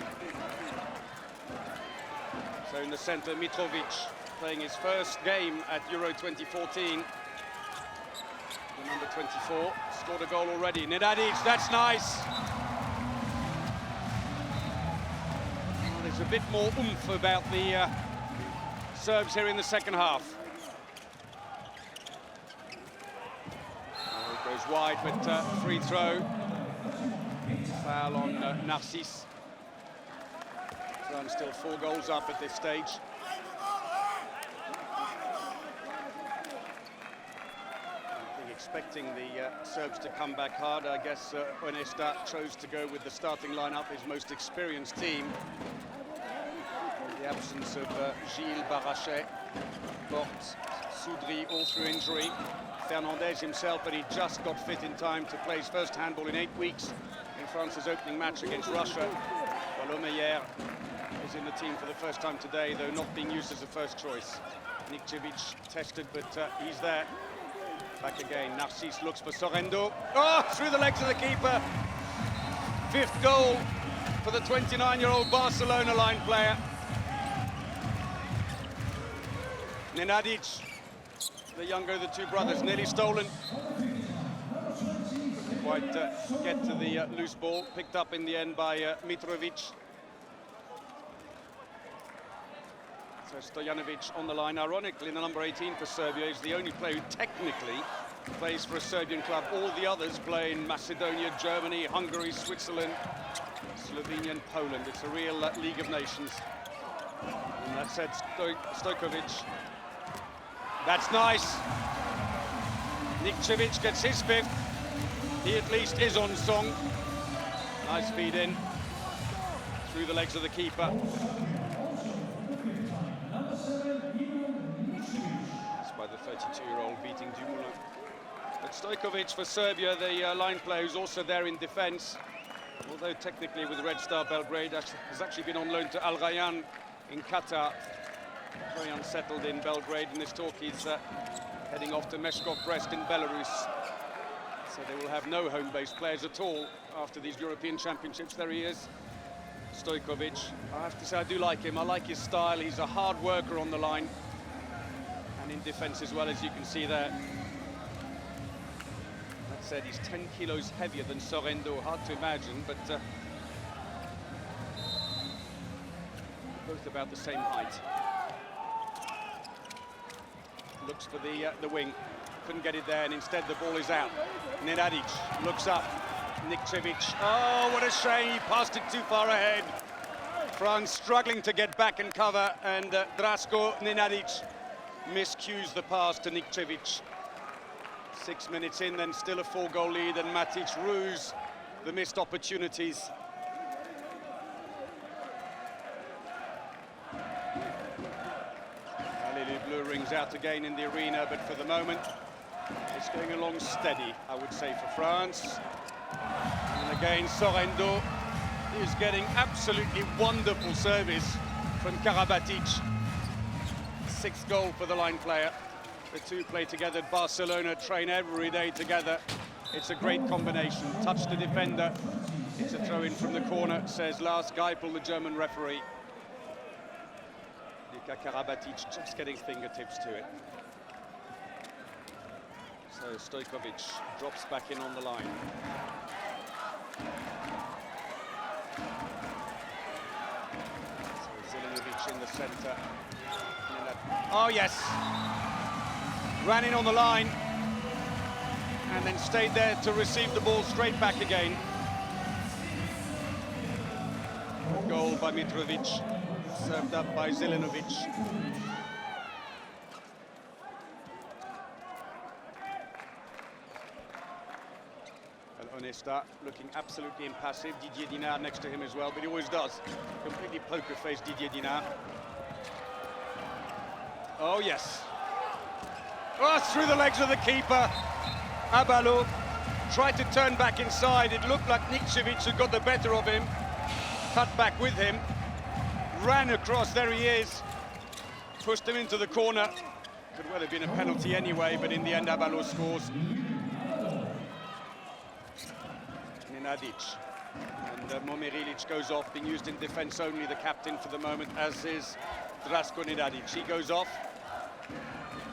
So in the centre, Mitrovic, playing his first game at Euro 2014. The number 24, scored a goal already. Nenadic, that's nice. Well, there's a bit more oomph about the Serbs here in the second half. Oh, it goes wide, but free throw. Foul on Narcís. France still 4 goals up at this stage. I think expecting the Serbs to come back hard. I guess Onesta chose to go with the starting lineup, his most experienced team. The absence of Gilles Barrachet, Porte, Soudry, all through injury. Fernandez himself, but he just got fit in time to play his first handball in 8 weeks in France's opening match against Russia. While Omeyer is in the team for the first time today, though not being used as a first choice. Nikčević tested, but he's there. Back again, Narcís looks for Sorrento. Oh, through the legs of the keeper. 5th goal for the 29-year-old Barcelona line player. Nenadic, the younger of the 2 brothers, nearly stolen. Couldn't quite get to the loose ball, picked up in the end by Mitrovic. So Stojanovic on the line. Ironically, the number 18 for Serbia is the only player who technically plays for a Serbian club. All the others play in Macedonia, Germany, Hungary, Switzerland, Slovenia and Poland. It's a real League of Nations. And that said, Stojkovic. That's nice. Nikčević gets his 5th. He at least is on song. Nice feed in through the legs of the keeper. That's by the 32-year-old beating Dumoulin. But Stojkovic for Serbia, the line player who's also there in defence, although technically with Red Star Belgrade, has actually been on loan to Al Rayyan in Qatar. Very unsettled in Belgrade. In this talk, he's heading off to Meshkov Brest in Belarus. So they will have no home-based players at all after these European Championships. There he is, Stojkovic. I have to say, I do like him. I like his style. He's a hard worker on the line and in defence as well, as you can see there. That said, he's 10 kilos heavier than Sorrento. Hard to imagine, but both about the same height. Looks for the wing, couldn't get it there, and instead the ball is out. Nenadic looks up. Nikčević, oh, what a shame, he passed it too far ahead. France struggling to get back and cover, and Drasko Nenadic miscues the pass to Nikčević. 6 minutes in, then still a 4-goal lead, and Matic rues the missed opportunities. blue rings out again in the arena, but for the moment, it's going along steady, I would say, for France. And again, Sorrento is getting absolutely wonderful service from Karabatic. Sixth goal for the line player. The two play together at Barcelona, train every day together. It's a great combination. Touch the defender. It's a throw-in from the corner, says Lars Geipel, the German referee. Luka Karabatic just getting fingertips to it. So Stojkovic drops back in on the line. So Zelinovic in the centre. Oh yes! Ran in on the line and then stayed there to receive the ball straight back again. Goal by Mitrovic, served up by Zelinovic. And Onesta looking absolutely impassive. Didier Dinard next to him as well, but he always does. Completely poker-faced Didier Dinard. Oh yes. Oh, through the legs of the keeper. Abalo tried to turn back inside. It looked like Nikčević had got the better of him. Cut back with him. Ran across, there he is. Pushed him into the corner. Could well have been a penalty anyway, but in the end Abalo scores. Nenadic. And Momir Ilic goes off, being used in defence only, the captain for the moment, as is Drasko Nenadic. He goes off.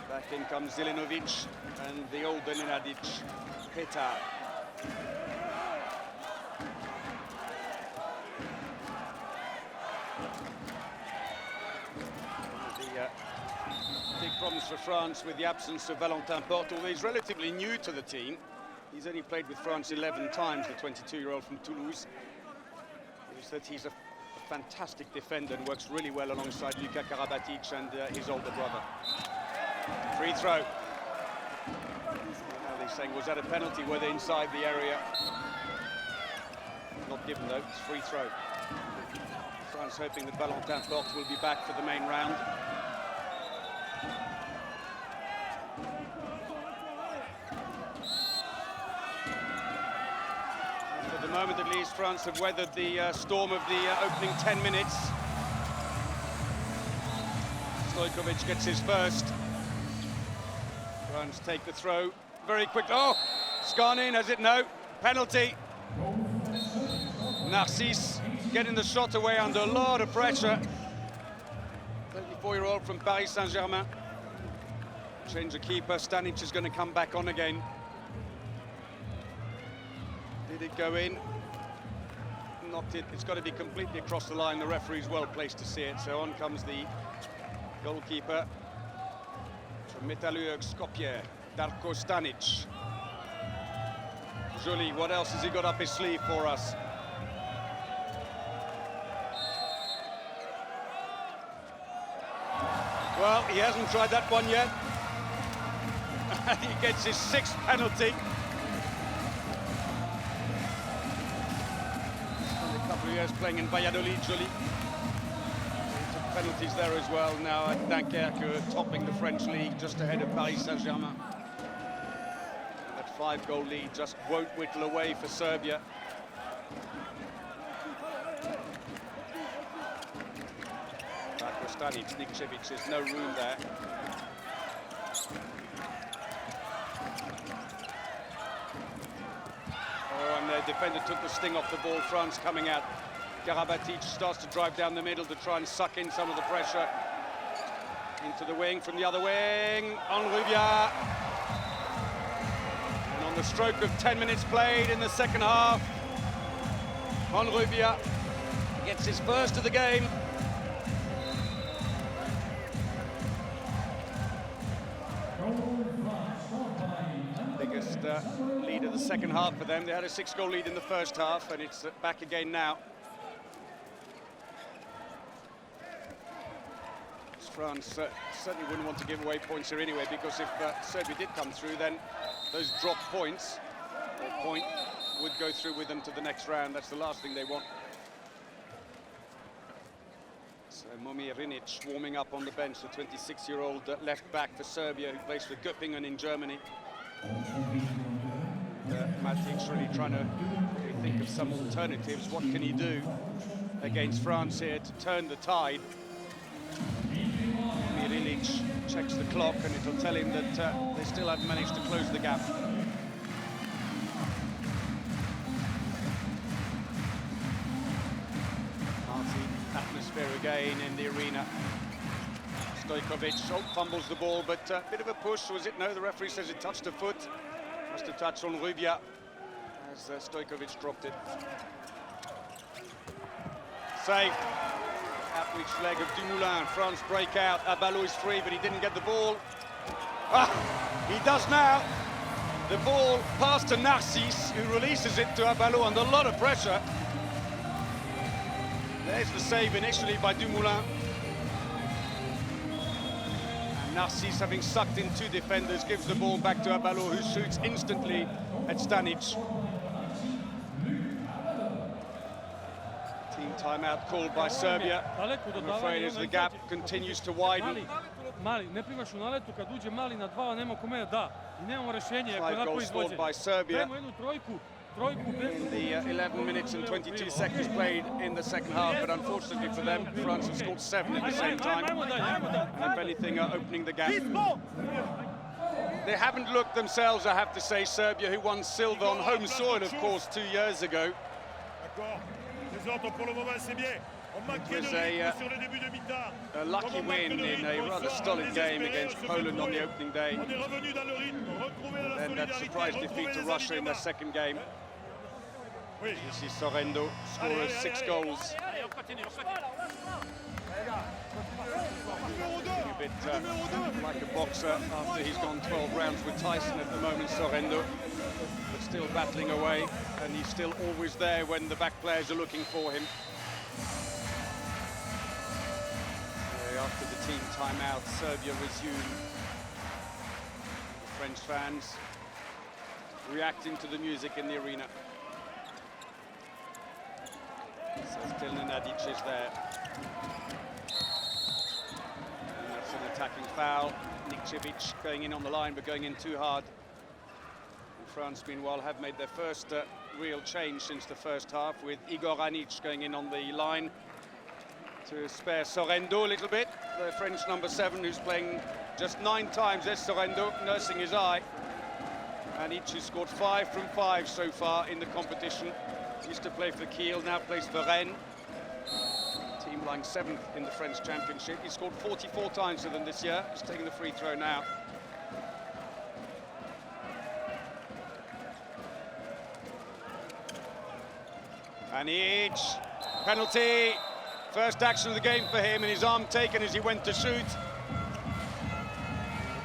Back in comes Zelinovic and the older Nenadic, Petar. The big problems for France with the absence of Valentin Porte, although he's relatively new to the team. He's only played with France 11 times, the 22-year-old from Toulouse. Is that he's a fantastic defender and works really well alongside Luka Karabatic and his older brother. Free throw. Now they're saying, was that a penalty? Were they inside the area? Not given though, it's free throw. France hoping that Valentin Porte will be back for the main round. For the moment at least, France have weathered the storm of the opening 10 minutes. Stojkovic gets his first. France take the throw very quick. Oh, it's gone in, has it? No. Penalty. Narcisse getting the shot away under a lot of pressure. 34-year-old from Paris Saint-Germain. Change the keeper. Stanic is going to come back on again. Did it go in? Knocked it. It's got to be completely across the line. The referee's well placed to see it. So on comes the goalkeeper. Metalurg Skopje, Darko Stanic. Joly, what else has he got up his sleeve for us? Well, he hasn't tried that one yet. He gets his sixth penalty. Spent a couple of years playing in Valladolid, Joly. Penalties there as well now at Dunkerque, topping the French league just ahead of Paris Saint-Germain. That 5-goal lead just won't whittle away for Serbia. Darko Stanic, Nikčević, there's no room there. Oh, and the defender took the sting off the ball. France coming out. Karabatic starts to drive down the middle to try and suck in some of the pressure. Into the wing, from the other wing, Onrubia. And on the stroke of 10 minutes played in the second half, Onrubia gets his first of the game. Biggest lead of the second half for them. They had a 6-goal lead in the first half, and it's back again now. France certainly wouldn't want to give away points here anyway, because if Serbia did come through, then those drop points, or point, would go through with them to the next round. That's the last thing they want. So Momirinic warming up on the bench, the 26-year-old left back for Serbia who plays for Göppingen in Germany. Matic's really trying to think of some alternatives. What can he do against France here to turn the tide? Momirinic checks the clock and it'll tell him that they still haven't managed to close the gap. Atmosphere again in the arena. Stojkovic fumbles the ball, but a bit of a push, was it? No, the referee says it touched a foot. Must have touched on Rubia as Stojkovic dropped it. Save. Outreach leg of Dumoulin. France break out. Abalo is free, but he didn't get the ball. He does now. The ball passed to Narcisse, who releases it to Abalo under a lot of pressure. There's the save initially by Dumoulin. And Narcisse, having sucked in two defenders, gives the ball back to Abalo, who shoots instantly at Stanic. Team timeout called by Serbia. I'm afraid as the gap continues to widen. Ne primaš u naletu kad uđe mali na dva, nema kome da da. I nemamo rešenje ako je 5 goals scored by Serbia. Dajmo jednu trojku. In the 11 minutes and 22 seconds played in the second half, but unfortunately for them, France have scored 7 at the same time, and if anything, are opening the gap. They haven't looked themselves, I have to say, Serbia, who won silver on home soil, of course, 2 years ago. It was a lucky win in a rather stolid game against Poland on the opening day. Then that surprise defeat to Russia in their second game. This is Sorrento, scorer of 6 goals. A bit like a boxer after he's gone 12 rounds with Tyson at the moment, Sorrento. But still battling away, and he's still always there when the back players are looking for him. After the team timeout, Serbia resumed. The French fans reacting to the music in the arena. So still Nenadic is there. And that's an attacking foul. Nikčević going in on the line, but going in too hard. And France, meanwhile, have made their first real change since the first half, with Igor Anić going in on the line to spare Sorrento a little bit, the French number 7, who's playing just 9 times. There's Sorrento nursing his eye. And each has scored 5 from 5 so far in the competition. Used to play for Kiel, now plays for Rennes. Team lying 7th in the French Championship. He scored 44 times for them this year. He's taking the free throw now. Anić, penalty. First action of the game for him, and his arm taken as he went to shoot.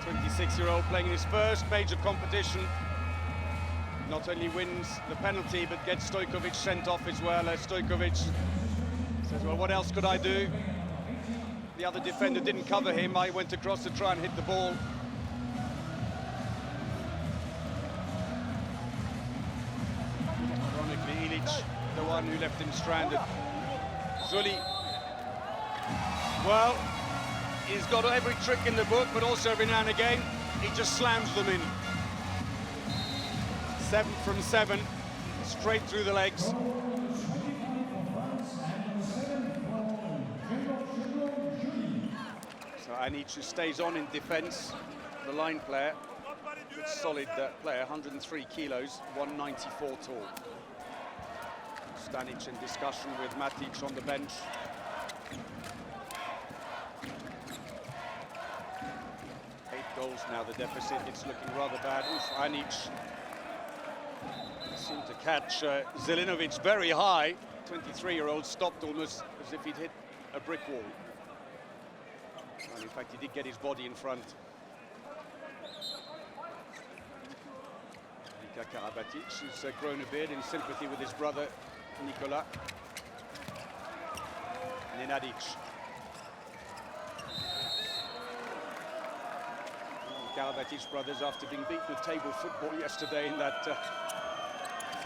The 26-year-old playing in his first major competition. Not only wins the penalty, but gets Stojkovic sent off as well. Stojkovic says, well, what else could I do? The other defender didn't cover him. I went across to try and hit the ball. Ironically, Ilic, the one who left him stranded. Zuli. Well, he's got every trick in the book, but also every now and again, he just slams them in. 7 from 7, straight through the legs. So Anić stays on in defence, the line player. Good solid player, 103 kilos, 194 tall. Stanic in discussion with Matic on the bench. Goals now, the deficit. It's looking rather bad. Anić seemed to catch Zelinovic very high. 23-year-old stopped almost as if he'd hit a brick wall. And in fact, he did get his body in front. Nika Karabatic, who's grown a beard in sympathy with his brother, Nicola. Nenadic. Karabatic brothers, after being beaten with table football yesterday in that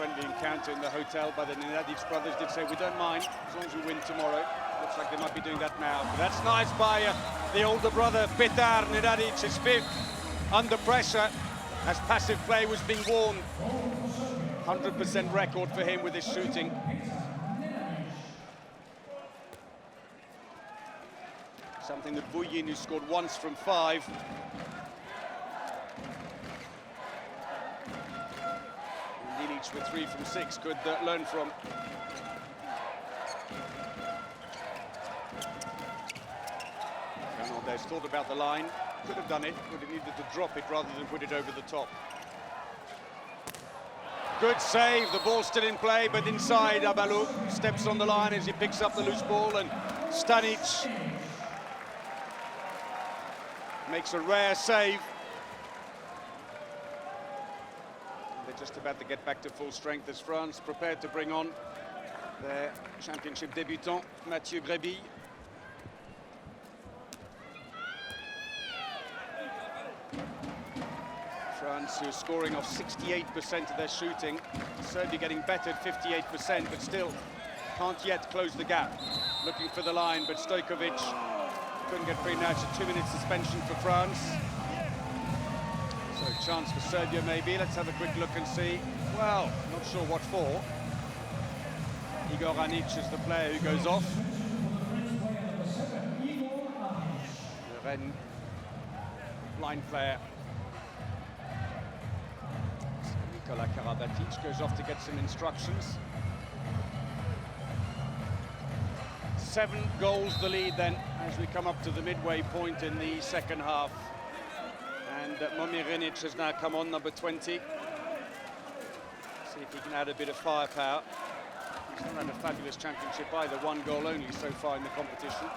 friendly encounter in the hotel by the Nenadic brothers. Did say, we don't mind as long as we win tomorrow. Looks like they might be doing that now. But that's nice by the older brother, Petar Nenadic, his fifth, under pressure as passive play was being worn. 100% record for him with his shooting. Something that Vuyin, who scored once from 5. Dilic with 3 from 6 could learn from. Fernandez thought about the line, could have done it, but he needed to drop it rather than put it over the top. Good save, the ball still in play, but inside Abalou steps on the line as he picks up the loose ball, and Stanic makes a rare save. They're just about to get back to full strength as France prepared to bring on their championship débutant, Mathieu Grébille. France, who are scoring off 68% of their shooting. Serbia getting better at 58%, but still can't yet close the gap. Looking for the line, but Stojkovic couldn't get free. Now it's a 2-minute suspension for France. So chance for Serbia maybe. Let's have a quick look and see. Well, not sure what for. Igor Anic is the player who goes off. The Rennes line player Nikola Karabatic goes off to get some instructions. 7 goals the lead then as we come up to the midway point in the second half. And Momirinic has now come on, number 20. See if he can add a bit of firepower. He's not had a fabulous championship either, 1 goal only so far in the competition.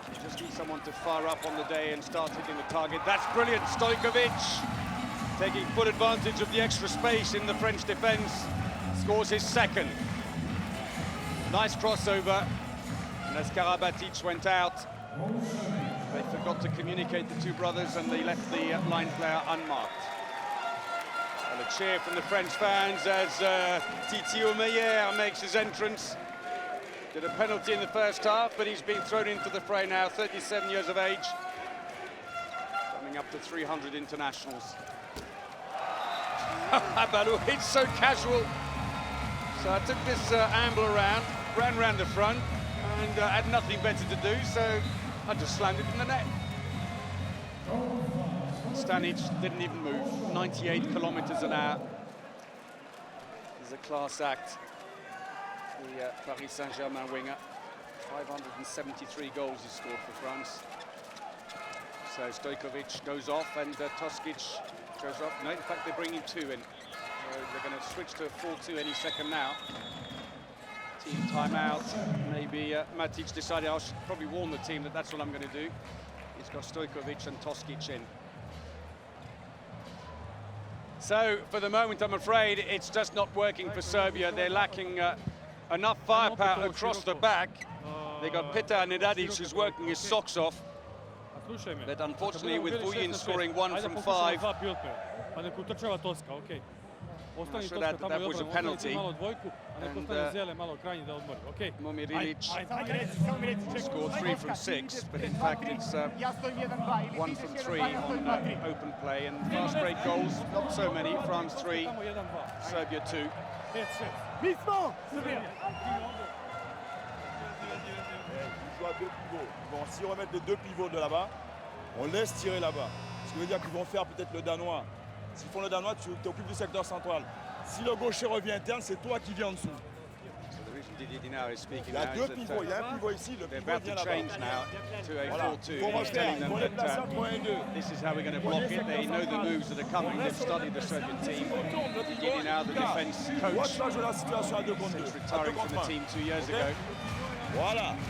You just need someone to fire up on the day and start hitting the target. That's brilliant, Stojkovic taking full advantage of the extra space in the French defence. Scores his second. Nice crossover, and as Karabatic went out, they forgot to communicate, the two brothers, and they left the line player unmarked. And a cheer from the French fans as Titi Omeyer makes his entrance. Did a penalty in the first half, but he's been thrown into the fray now, 37 years of age. Coming up to 300 internationals. Abalou, it's so casual. So I took this amble around, ran round the front, and had nothing better to do, so I just slammed it in the net. Stanic didn't even move, 98 kilometers an hour. He's a class act, the Paris Saint-Germain winger. 573 goals he scored for France. So Stojkovic goes off, and Toskic goes off. No, in fact, they're bringing 2 in. So they're going to switch to a 4-2 any second now. Team timeout. Maybe Matic decided I should probably warn the team that that's what I'm going to do. He's got Stojkovic and Toskic in. So for the moment, I'm afraid it's just not working for Serbia. They're lacking enough firepower across the back. They got Petar Nedadic, who's working his socks off. But unfortunately, with Vuyin scoring 1 from 5, I should add that was a penalty. And Momirinic scored 3 from 6, but in fact it's 1 from 3 on open play. And fast break goals, not so many. France 3, Serbia 2. Il joue à 2 pivots. Bon, si on remet les 2 pivots de là-bas, on laisse tirer là-bas. Ce qui veut dire qu'ils vont faire peut-être le danois. S'ils font le danois, tu t'occupes du secteur central. Si le gaucher revient interne, c'est toi qui viens en dessous. Il y a 2 pivots, il y a un pivot ici, le pivot vient là-bas. Voilà, il faut refaire, il faut les placer entre 1 et 2. This is how we're going to block it. They know the moves that are coming. They've studied the Serbian team. Getting out the defense coach since retiring from the team 2 years ago. Voilà. He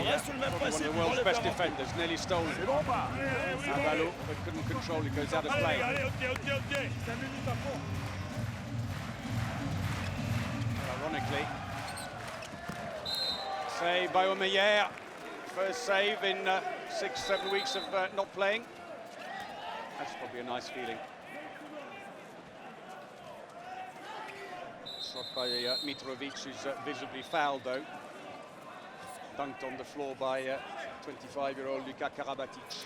was probably one of the world's best defenders, nearly stolen. Abalou, but couldn't control it, goes out of play. Ironically, save by Omeyer. First save in 6-7 weeks of not playing. That's probably a nice feeling. Shot by Mitrovic, who's visibly fouled though. Dunked on the floor by 25-year-old Luka Karabatic.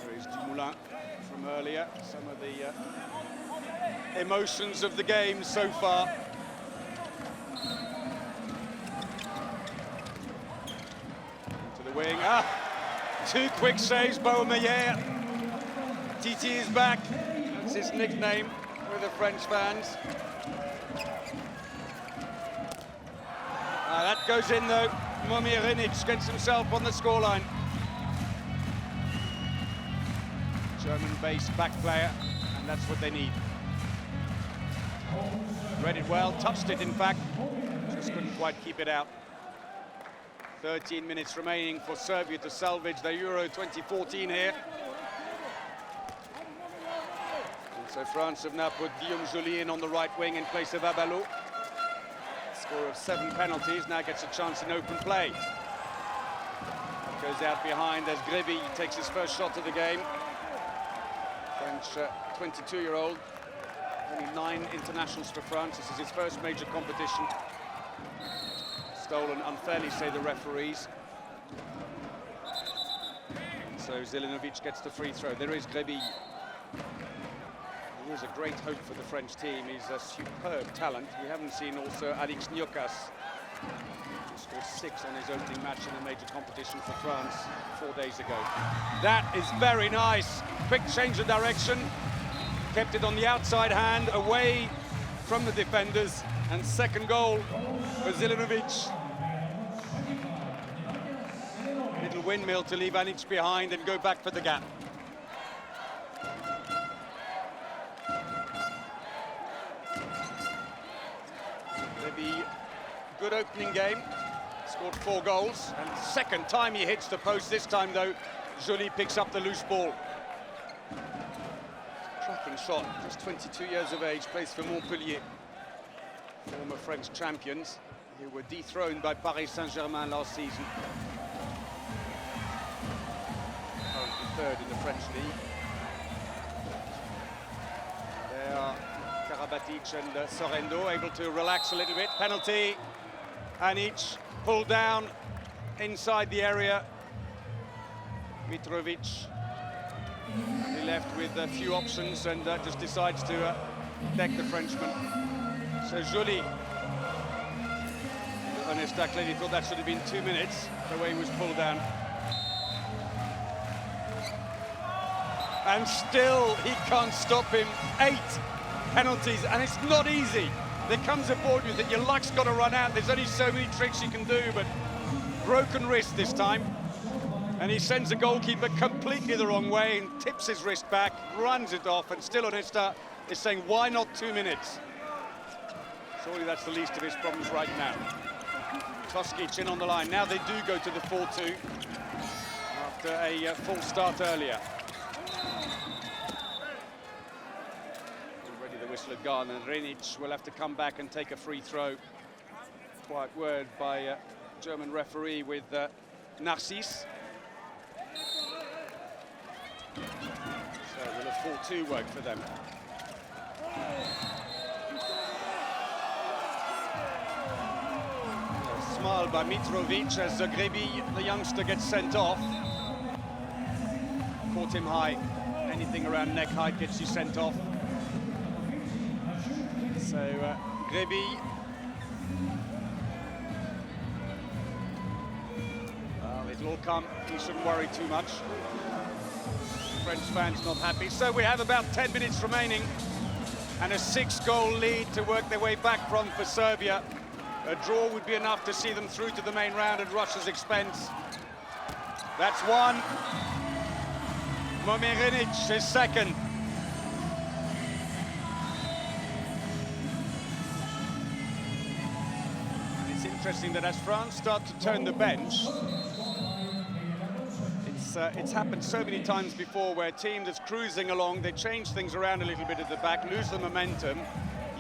There is Dumoulin from earlier. Some of the emotions of the game so far. Into the wing. Two quick saves, Baumeyer. Titi is back. That's his nickname with the French fans. That goes in though. Momirinic gets himself on the scoreline. German-based back player, and that's what they need. Read it well, touched it in fact, just couldn't quite keep it out. 13 minutes remaining for Serbia to salvage their Euro 2014 here. And so France have now put Guillaume Joly in on the right wing in place of Abalo. Score of 7 penalties, now gets a chance in open play. Goes out behind as Greby takes his first shot of the game. French 22-year-old, only 9 internationals for France. This is his first major competition. Stolen unfairly, say the referees. So Zelinovic gets the free throw. There is Greby. He is a great hope for the French team. He's a superb talent. We haven't seen also Alex Nyokas, who scored 6 on his opening match in a major competition for France 4 days ago. That is very nice. Quick change of direction. Kept it on the outside hand, away from the defenders. And second goal for Zelinovic. Little windmill to leave Anic behind and go back for the gap. Maybe good opening game. Scored 4 goals, and second time he hits the post. This time though, Joly picks up the loose ball. Cracking shot, just 22 years of age, plays for Montpellier. Former French champions who were dethroned by Paris Saint-Germain last season. Currently 3rd in the French league. There are Karabatic and Sorrento able to relax a little bit. Penalty, Anic pulled down inside the area. Mitrovic, he left with a few options and just decides to deck the Frenchman. So Joly, Onesta clearly thought that should have been 2 minutes, the way he was pulled down. And still he can't stop him. 8 penalties, and it's not easy. There comes a point with it, your luck's got to run out. There's only so many tricks you can do, but broken wrist this time. And he sends the goalkeeper completely the wrong way and tips his wrist back, runs it off, and still Onesta is saying, why not 2 minutes? Surely that's the least of his problems right now. Toskic in on the line. Now they do go to the 4-2 after a full start earlier. Already the whistle had gone, and Renic will have to come back and take a free throw. Quiet word by German referee with Narcisse. So will a 4-2 work for them? Smile by Mitrovic as Greby, the youngster, gets sent off. Caught him high. Anything around neck height gets you sent off. So Greby. Well, it'll all come. He shouldn't worry too much. French fans not happy. So we have about 10 minutes remaining and a 6-goal lead to work their way back from for Serbia. A draw would be enough to see them through to the main round at Russia's expense. That's one. Momirinic is second. And it's interesting that as France start to turn the bench, it's happened so many times before where a team that's cruising along, they change things around a little bit at the back, lose the momentum.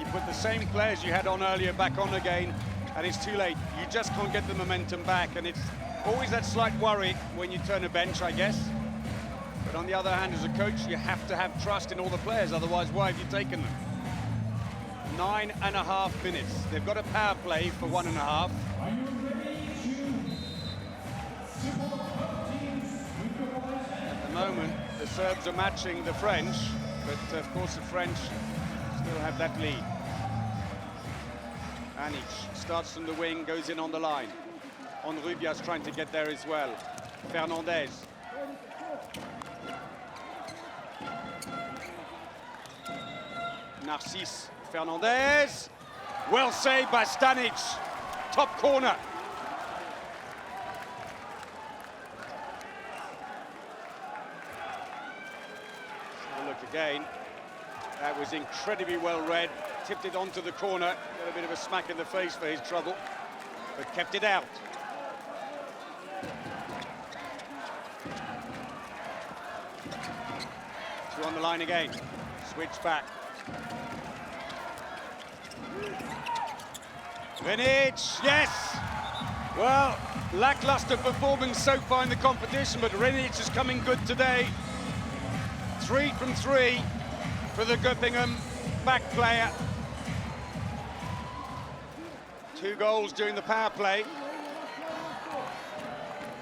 You put the same players you had on earlier back on again, and it's too late. You just can't get the momentum back, and it's always that slight worry when you turn a bench, I guess. But on the other hand, as a coach, you have to have trust in all the players, otherwise why have you taken them? 9.5 minutes. They've got a power play for 1.5. At the moment, the Serbs are matching the French, but of course the French still have that lead. Anic starts from the wing, goes in on the line. Onrubia's trying to get there as well. Fernandez. Narcisse. Fernandez. Well saved by Stanic. Top corner. Let's have a look again. That was incredibly well read. Tipped it onto the corner. Got a bit of a smack in the face for his trouble, but kept it out. Two on the line again. Switch back. Renic, yes! Well, lackluster performance so far in the competition, but Renic is coming good today. 3 from 3 for the Göppingen back player. 2 goals during the power play.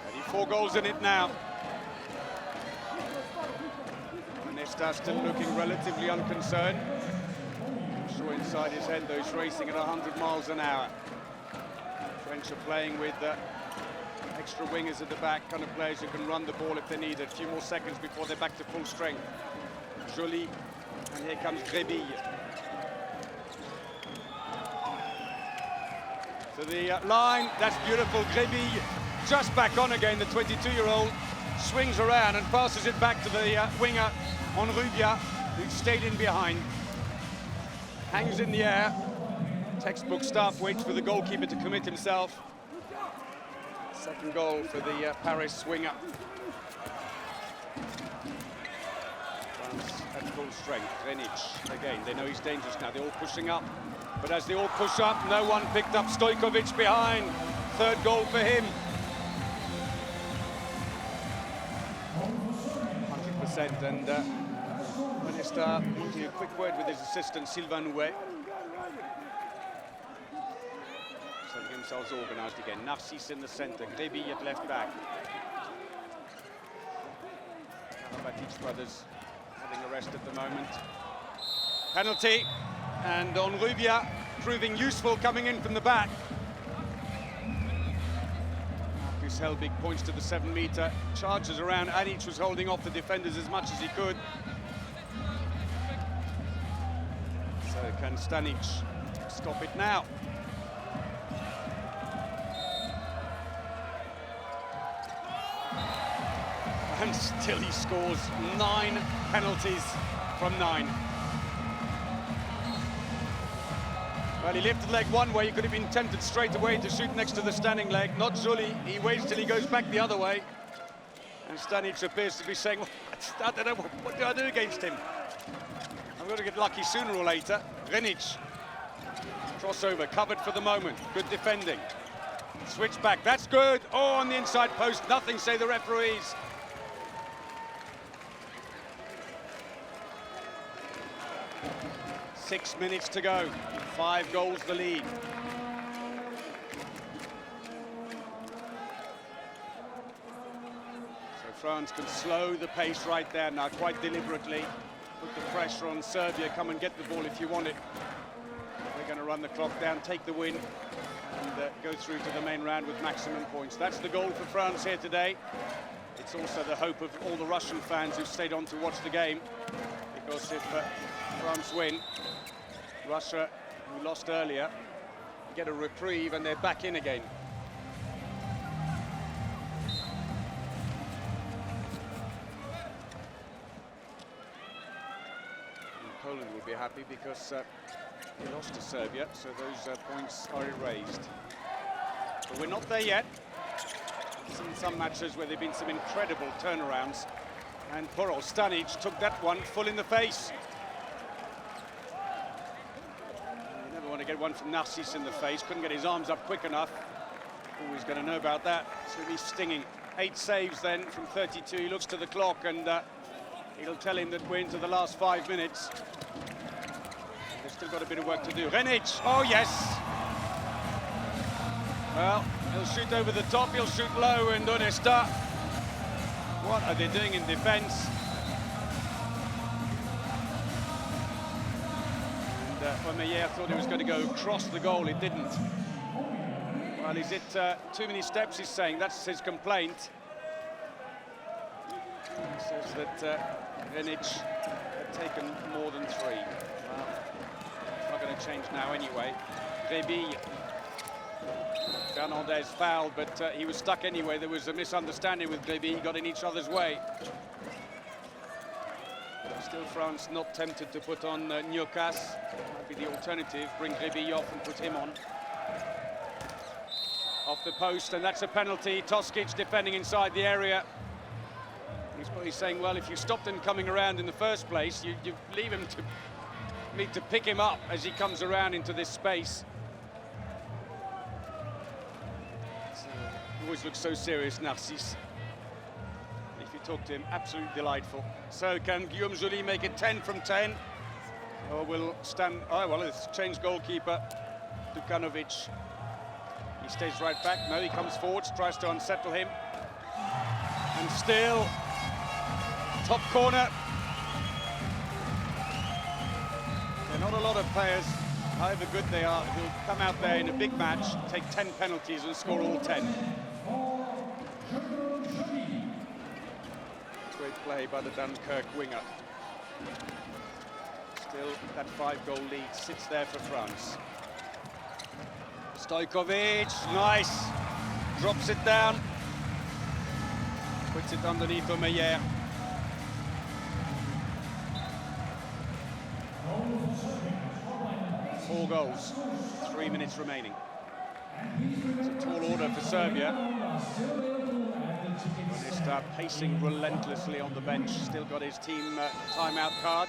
Only 4 goals in it now. Nesta still looking relatively unconcerned. I'm sure inside his head, though, he's racing at 100 miles an hour. French are playing with extra wingers at the back, kind of players who can run the ball if they need it. A few more seconds before they're back to full strength. Joly, and here comes Grébille. To the line, that's beautiful. Grébille just back on again, the 22-year-old. Swings around and passes it back to the winger, Onrubia, who stayed in behind. Hangs in the air. Textbook stuff, waits for the goalkeeper to commit himself. Second goal for the Paris swinger. France at full strength. Renic again, they know he's dangerous now. They're all pushing up. But as they all push up, no one picked up Stojkovic behind. Third goal for him. 100%, and Minister wanted a quick word with his assistant Sylvain Houet. Setting themselves organised again. Narcisse in the centre, Grébille at left back. Karabatic brothers having a rest at the moment. Penalty, and Onrubia proving useful coming in from the back. Helbig points to the 7-metre, charges around. Anic was holding off the defenders as much as he could. So can Stanic stop it now? And still he scores 9 penalties from 9. Well, he lifted the leg one way, he could have been tempted straight away to shoot next to the standing leg. Not Joly, he waits till he goes back the other way. And Stanic appears to be saying, well, I don't know, what do I do against him? I'm going to get lucky sooner or later. Renic, crossover, covered for the moment. Good defending. Switch back, that's good. Oh, on the inside post, nothing, say the referees. Six minutes to go. 5 goals the lead. So France can slow the pace right there now, quite deliberately. Put the pressure on Serbia, come and get the ball if you want it. They're going to run the clock down, take the win, and go through to the main round with maximum points. That's the goal for France here today. It's also the hope of all the Russian fans who've stayed on to watch the game, because if France win, Russia, who lost earlier, get a reprieve and they're back in again. And Poland will be happy because they lost to Serbia, so those points are erased. But we're not there yet. I've seen some matches where there have been some incredible turnarounds, and poor old Stanic took that one full in the face. To get one from Narcisse in the face, couldn't get his arms up quick enough. Always going to know about that. So he's stinging. 8 saves then from 32. He looks to the clock, and It'll tell him that we're into the last 5 minutes. They've still got a bit of work to do. Renic, oh yes! Well, he'll shoot over the top, he'll shoot low, and Onesta. What are they doing in defence? And Omeyer thought he was going to go across the goal, it didn't. Well, is it too many steps, he's saying? That's his complaint. He says that Renic had taken more than 3. Well, it's not going to change now anyway. Rebi. Fernandez fouled, but he was stuck anyway. There was a misunderstanding with Rebi. He got in each other's way. Still France not tempted to put on Nyokas. Might be the alternative. Bring Rebi off and put him on. Off the post, and that's a penalty. Toskic defending inside the area. He's probably saying, well, if you stopped him coming around in the first place, you leave him to need to pick him up as he comes around into this space. Always looks so serious, Narcisse. If you talk to him, absolutely delightful. So can Guillaume Joly make it 10 from 10? Or will stand... Oh, well, it's changed goalkeeper, Dukanovic. He stays right back. No, he comes forward, tries to unsettle him. And still, top corner. There are not a lot of players, however good they are, who'll come out there in a big match, take 10 penalties and score all 10. Great play by the Dunkirk winger. Still, that 5-goal lead sits there for France. Stojkovic, nice. Drops it down. Puts it underneath Omeyer. Four goals, 3 minutes remaining. It's a tall order for Serbia. When they start pacing relentlessly on the bench, still got his team timeout card.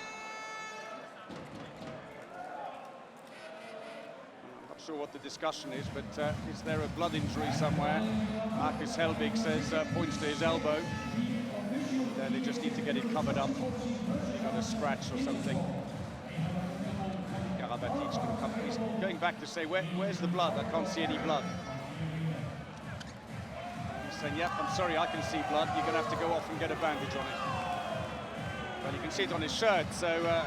I'm not sure what the discussion is, but is there a blood injury somewhere? Marcus Helbig says, points to his elbow. They just need to get it covered up. Got a scratch or something. Karabatic can come. He's going back to say, where's the blood? I can't see any blood. He's saying, yep, I'm sorry, I can see blood. You're going to have to go off and get a bandage on it. Well, you can see it on his shirt, so the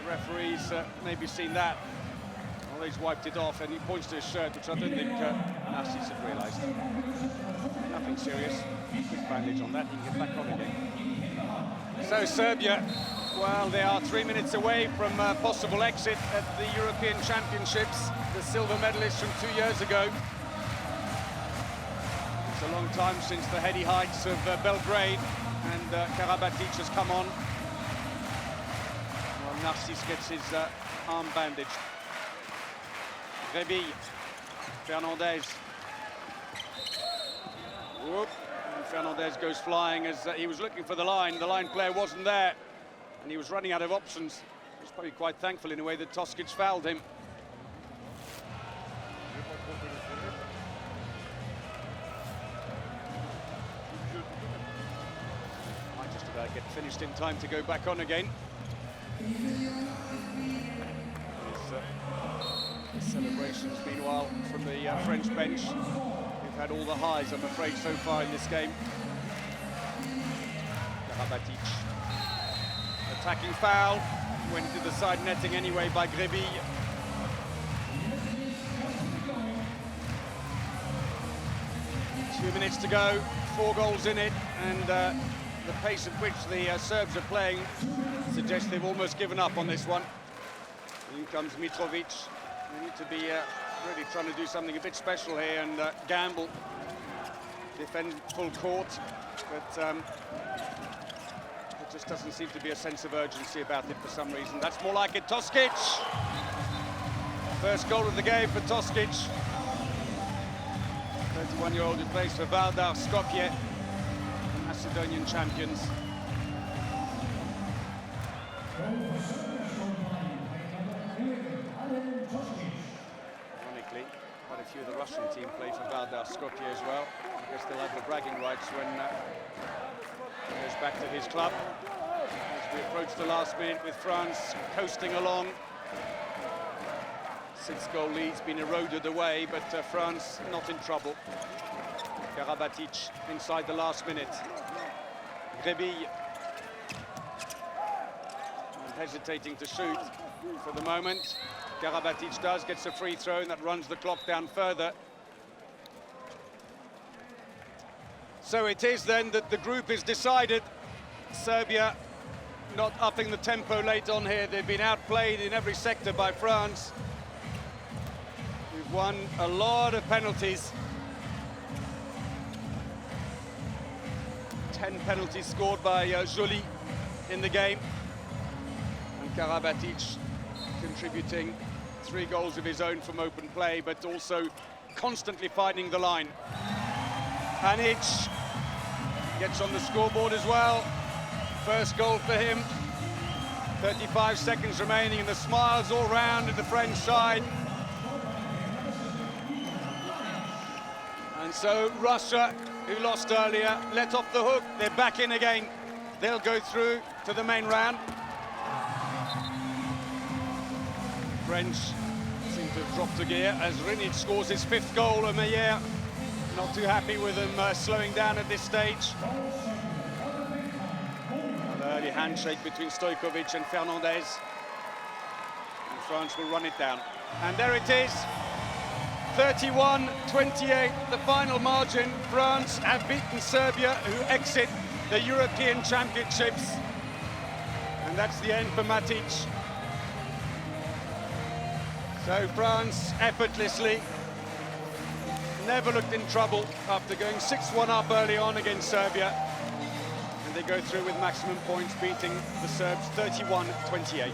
referee's maybe seen that. Well, he's wiped it off, and he points to his shirt, which I don't think Narcisse had realised. Nothing serious. Quick bandage on that, he can get back on again. So Serbia, well, they are 3 minutes away from possible exit at the European Championships, the silver medalists from 2 years ago. It's a long time since the heady heights of Belgrade, and Karabatic has come on. Well, Narcisse gets his arm bandaged. Rebi, Fernandez. Whoop. And Fernandez goes flying as he was looking for the line. The line player wasn't there, and he was running out of options. He was probably quite thankful in a way that Toskic fouled him. Might just about get finished in time to go back on again. Celebrations, meanwhile, from the French bench. We've had all the highs, I'm afraid, so far in this game. Karabatic. Attacking foul. Went into the side netting anyway by Grebi. Two minutes to go, 4 goals in it, and the pace at which the Serbs are playing suggests they've almost given up on this one. In comes Mitrovic. They need to be really trying to do something a bit special here and gamble, defend full court, but there just doesn't seem to be a sense of urgency about it for some reason. That's more like it. Toskic! First goal of the game for Toskic. 31-year-old who plays for Vardar Skopje, the Macedonian champions. Ironically, quite a few of the Russian team play for Vardar Skopje as well. I guess they'll have the bragging rights when he goes back to his club. As We approach the last minute with France coasting along. 6-goal lead's been eroded away, but France not in trouble. Karabatic inside the last minute. Grebille hesitating to shoot for the moment. Karabatic does, gets a free throw, and that runs the clock down further. So it is then that the group is decided. Serbia not upping the tempo late on here. They've been outplayed in every sector by France. We've won a lot of penalties. 10 penalties scored by Joly in the game. And Karabatic contributing 3 goals of his own from open play, but also constantly finding the line. Anic gets on the scoreboard as well. First goal for him. 35 seconds remaining, and the smiles all round at the French side. And so Russia, who lost earlier, let off the hook. They're back in again. They'll go through to the main round. French seem to have dropped a gear as Rinic scores his 5th goal. And Meyer not too happy with them slowing down at this stage. An early handshake between Stojkovic and Fernandez. And France will run it down. And there it is. 31-28, the final margin. France have beaten Serbia, who exit the European Championships. And that's the end for Matic. So France effortlessly, never looked in trouble after going 6-1 up early on against Serbia. And they go through with maximum points, beating the Serbs 31-28.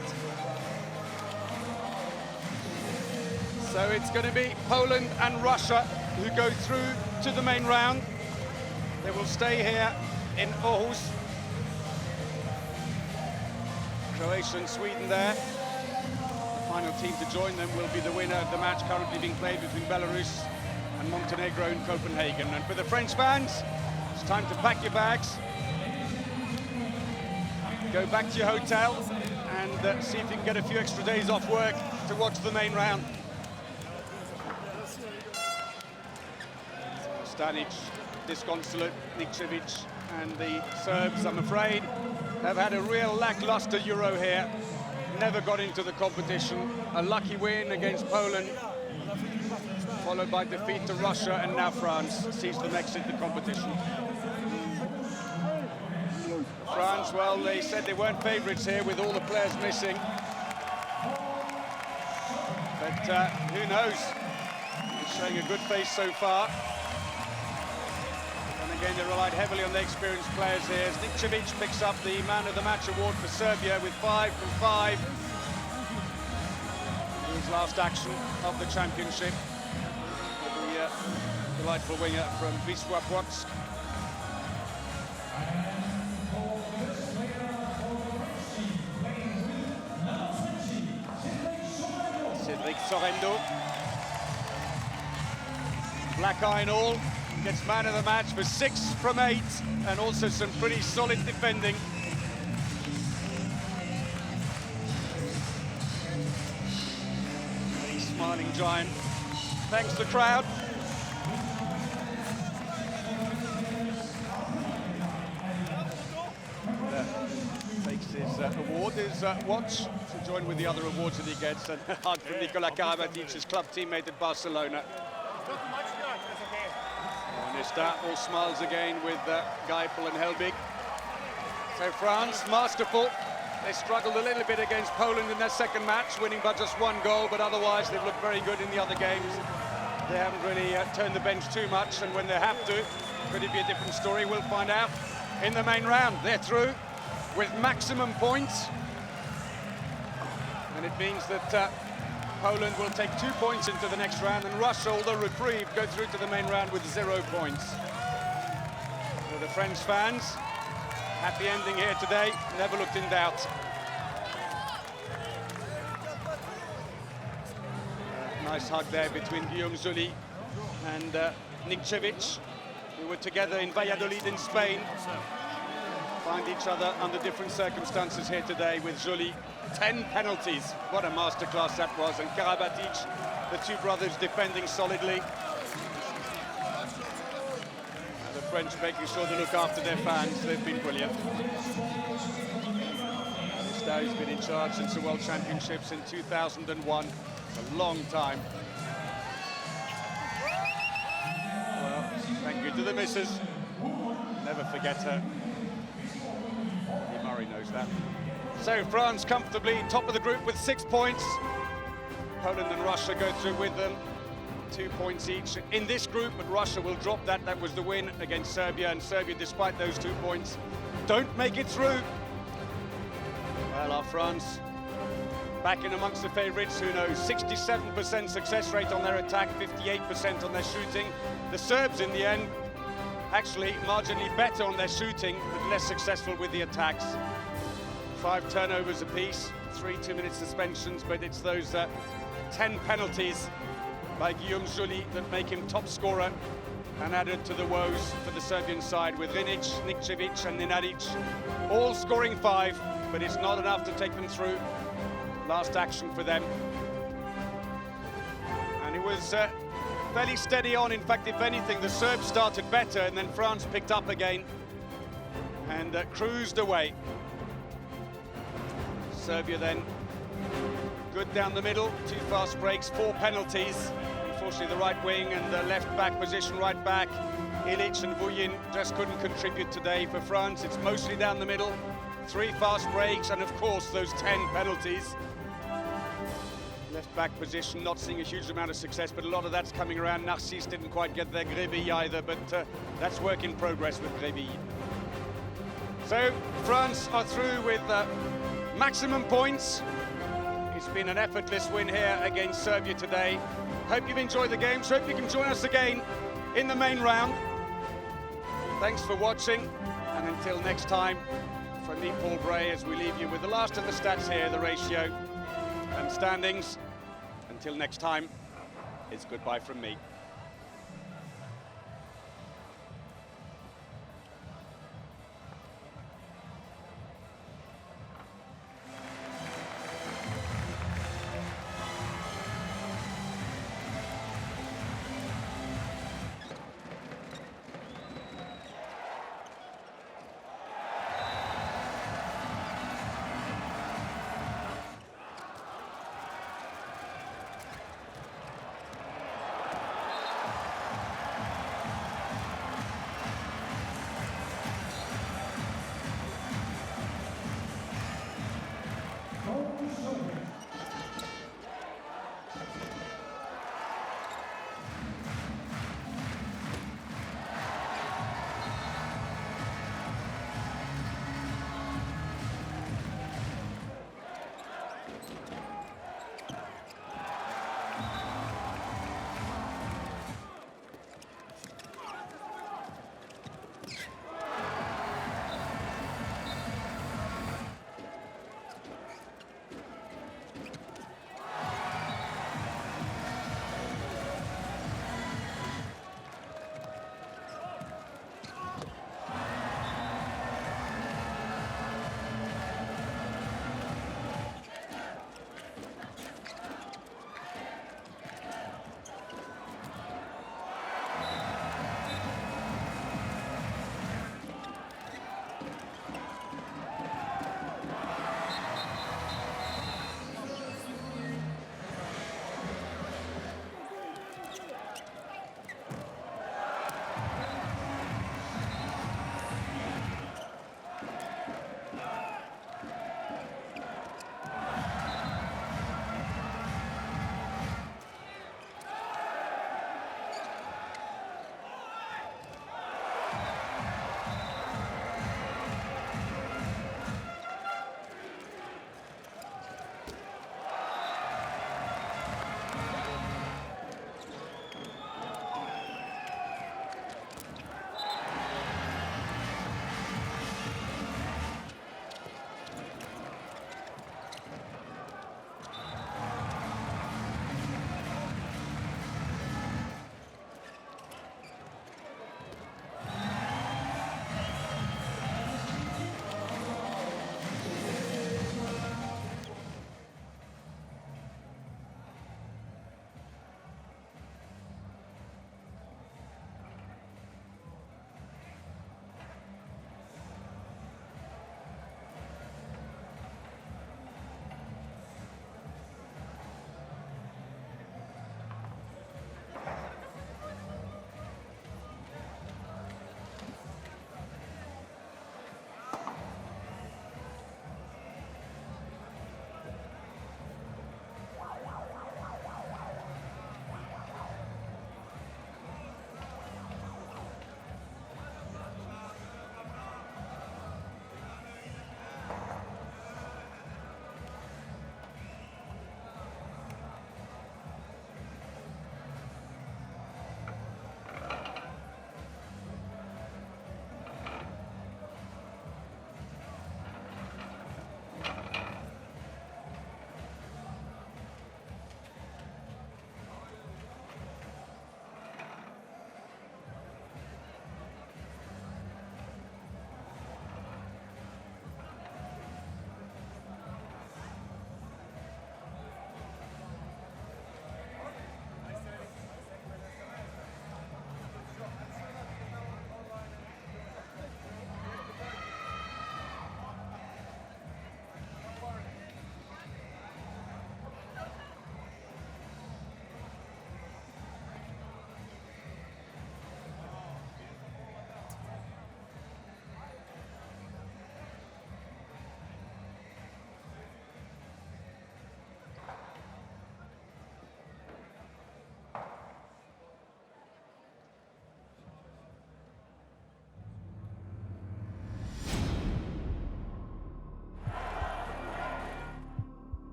So it's going to be Poland and Russia who go through to the main round. They will stay here in Aarhus. Croatia and Sweden there. The final team to join them will be the winner of the match currently being played between Belarus and Montenegro in Copenhagen. And for the French fans, it's time to pack your bags, go back to your hotel, and see if you can get a few extra days off work to watch the main round. Stanic, disconsolate, Nikčević, and the Serbs, I'm afraid, have had a real lackluster Euro here. Never got into the competition. A lucky win against Poland, followed by defeat to Russia, and now France sees them exit the competition. France, well, they said they weren't favourites here with all the players missing. But who knows? They're showing a good face so far. Again, they relied heavily on the experienced players here. As Nikčević picks up the Man of the Match award for Serbia with 5 from 5. His last action of the championship. The delightful winger from Wisła Płock. Cedric Sorrento. Black eye and all. Gets man of the match for 6 from 8, and also some pretty solid defending. A smiling giant. Thanks to the crowd. Takes his award, his watch, to join with the other awards that he gets, and a hug from Nikola Karabatic, his club teammate at Barcelona. All smiles again with Geipel and Helbig. So France, masterful. They struggled a little bit against Poland in their second match, winning by just 1 goal, but otherwise they've looked very good in the other games. They haven't really turned the bench too much, and when they have to, could it be a different story? We'll find out in the main round. They're through with maximum points, and it means that Poland will take 2 points into the next round, and Russia, although reprieved, go through to the main round with 0 points. For the French fans, happy ending here today, never looked in doubt. Nice hug there between Guillaume Joly and Nikčević, who were together in Valladolid in Spain. find each other under different circumstances here today with Joly. 10 penalties. What a masterclass that was. And Karabatic, the two brothers defending solidly. And the French making sure to look after their fans. They've been brilliant. He's been in charge since the World Championships in 2001. A long time. Well, thank you to the missus. Never forget her. Murray knows that. So France comfortably top of the group with 6 points. Poland and Russia go through with them. 2 points each in this group, but Russia will drop that. That was the win against Serbia, and Serbia, despite those 2 points, don't make it through. Well, our France back in amongst the favourites. Who knows? 67% success rate on their attack, 58% on their shooting. The Serbs, in the end, actually marginally better on their shooting, but less successful with the attacks. 5 turnovers apiece, 3 2-minute suspensions, but it's those 10 penalties by Guillaume Joly that make him top scorer and added to the woes for the Serbian side with Rinic, Nikčević and Nenadic, all scoring 5, but it's not enough to take them through. Last action for them. And it was fairly steady on. In fact, if anything, the Serbs started better, and then France picked up again and cruised away. Serbia then good down the middle, 2 fast breaks, 4 penalties. Unfortunately, the right wing and the left back position, right back, Ilic and Vujin just couldn't contribute today for France. It's mostly down the middle, 3 fast breaks, and of course those 10 penalties. Left back position, not seeing a huge amount of success, but a lot of that's coming around. Narcisse didn't quite get there, Gréby either, but that's work in progress with Gréby. So France are through with maximum points. It's been an effortless win here against Serbia today. Hope you've enjoyed the games. Hope you can join us again in the main round. Thanks for watching, and until next time, from me, Paul Bray, as we leave you with the last of the stats here, the ratio and standings. Until next time, it's goodbye from me.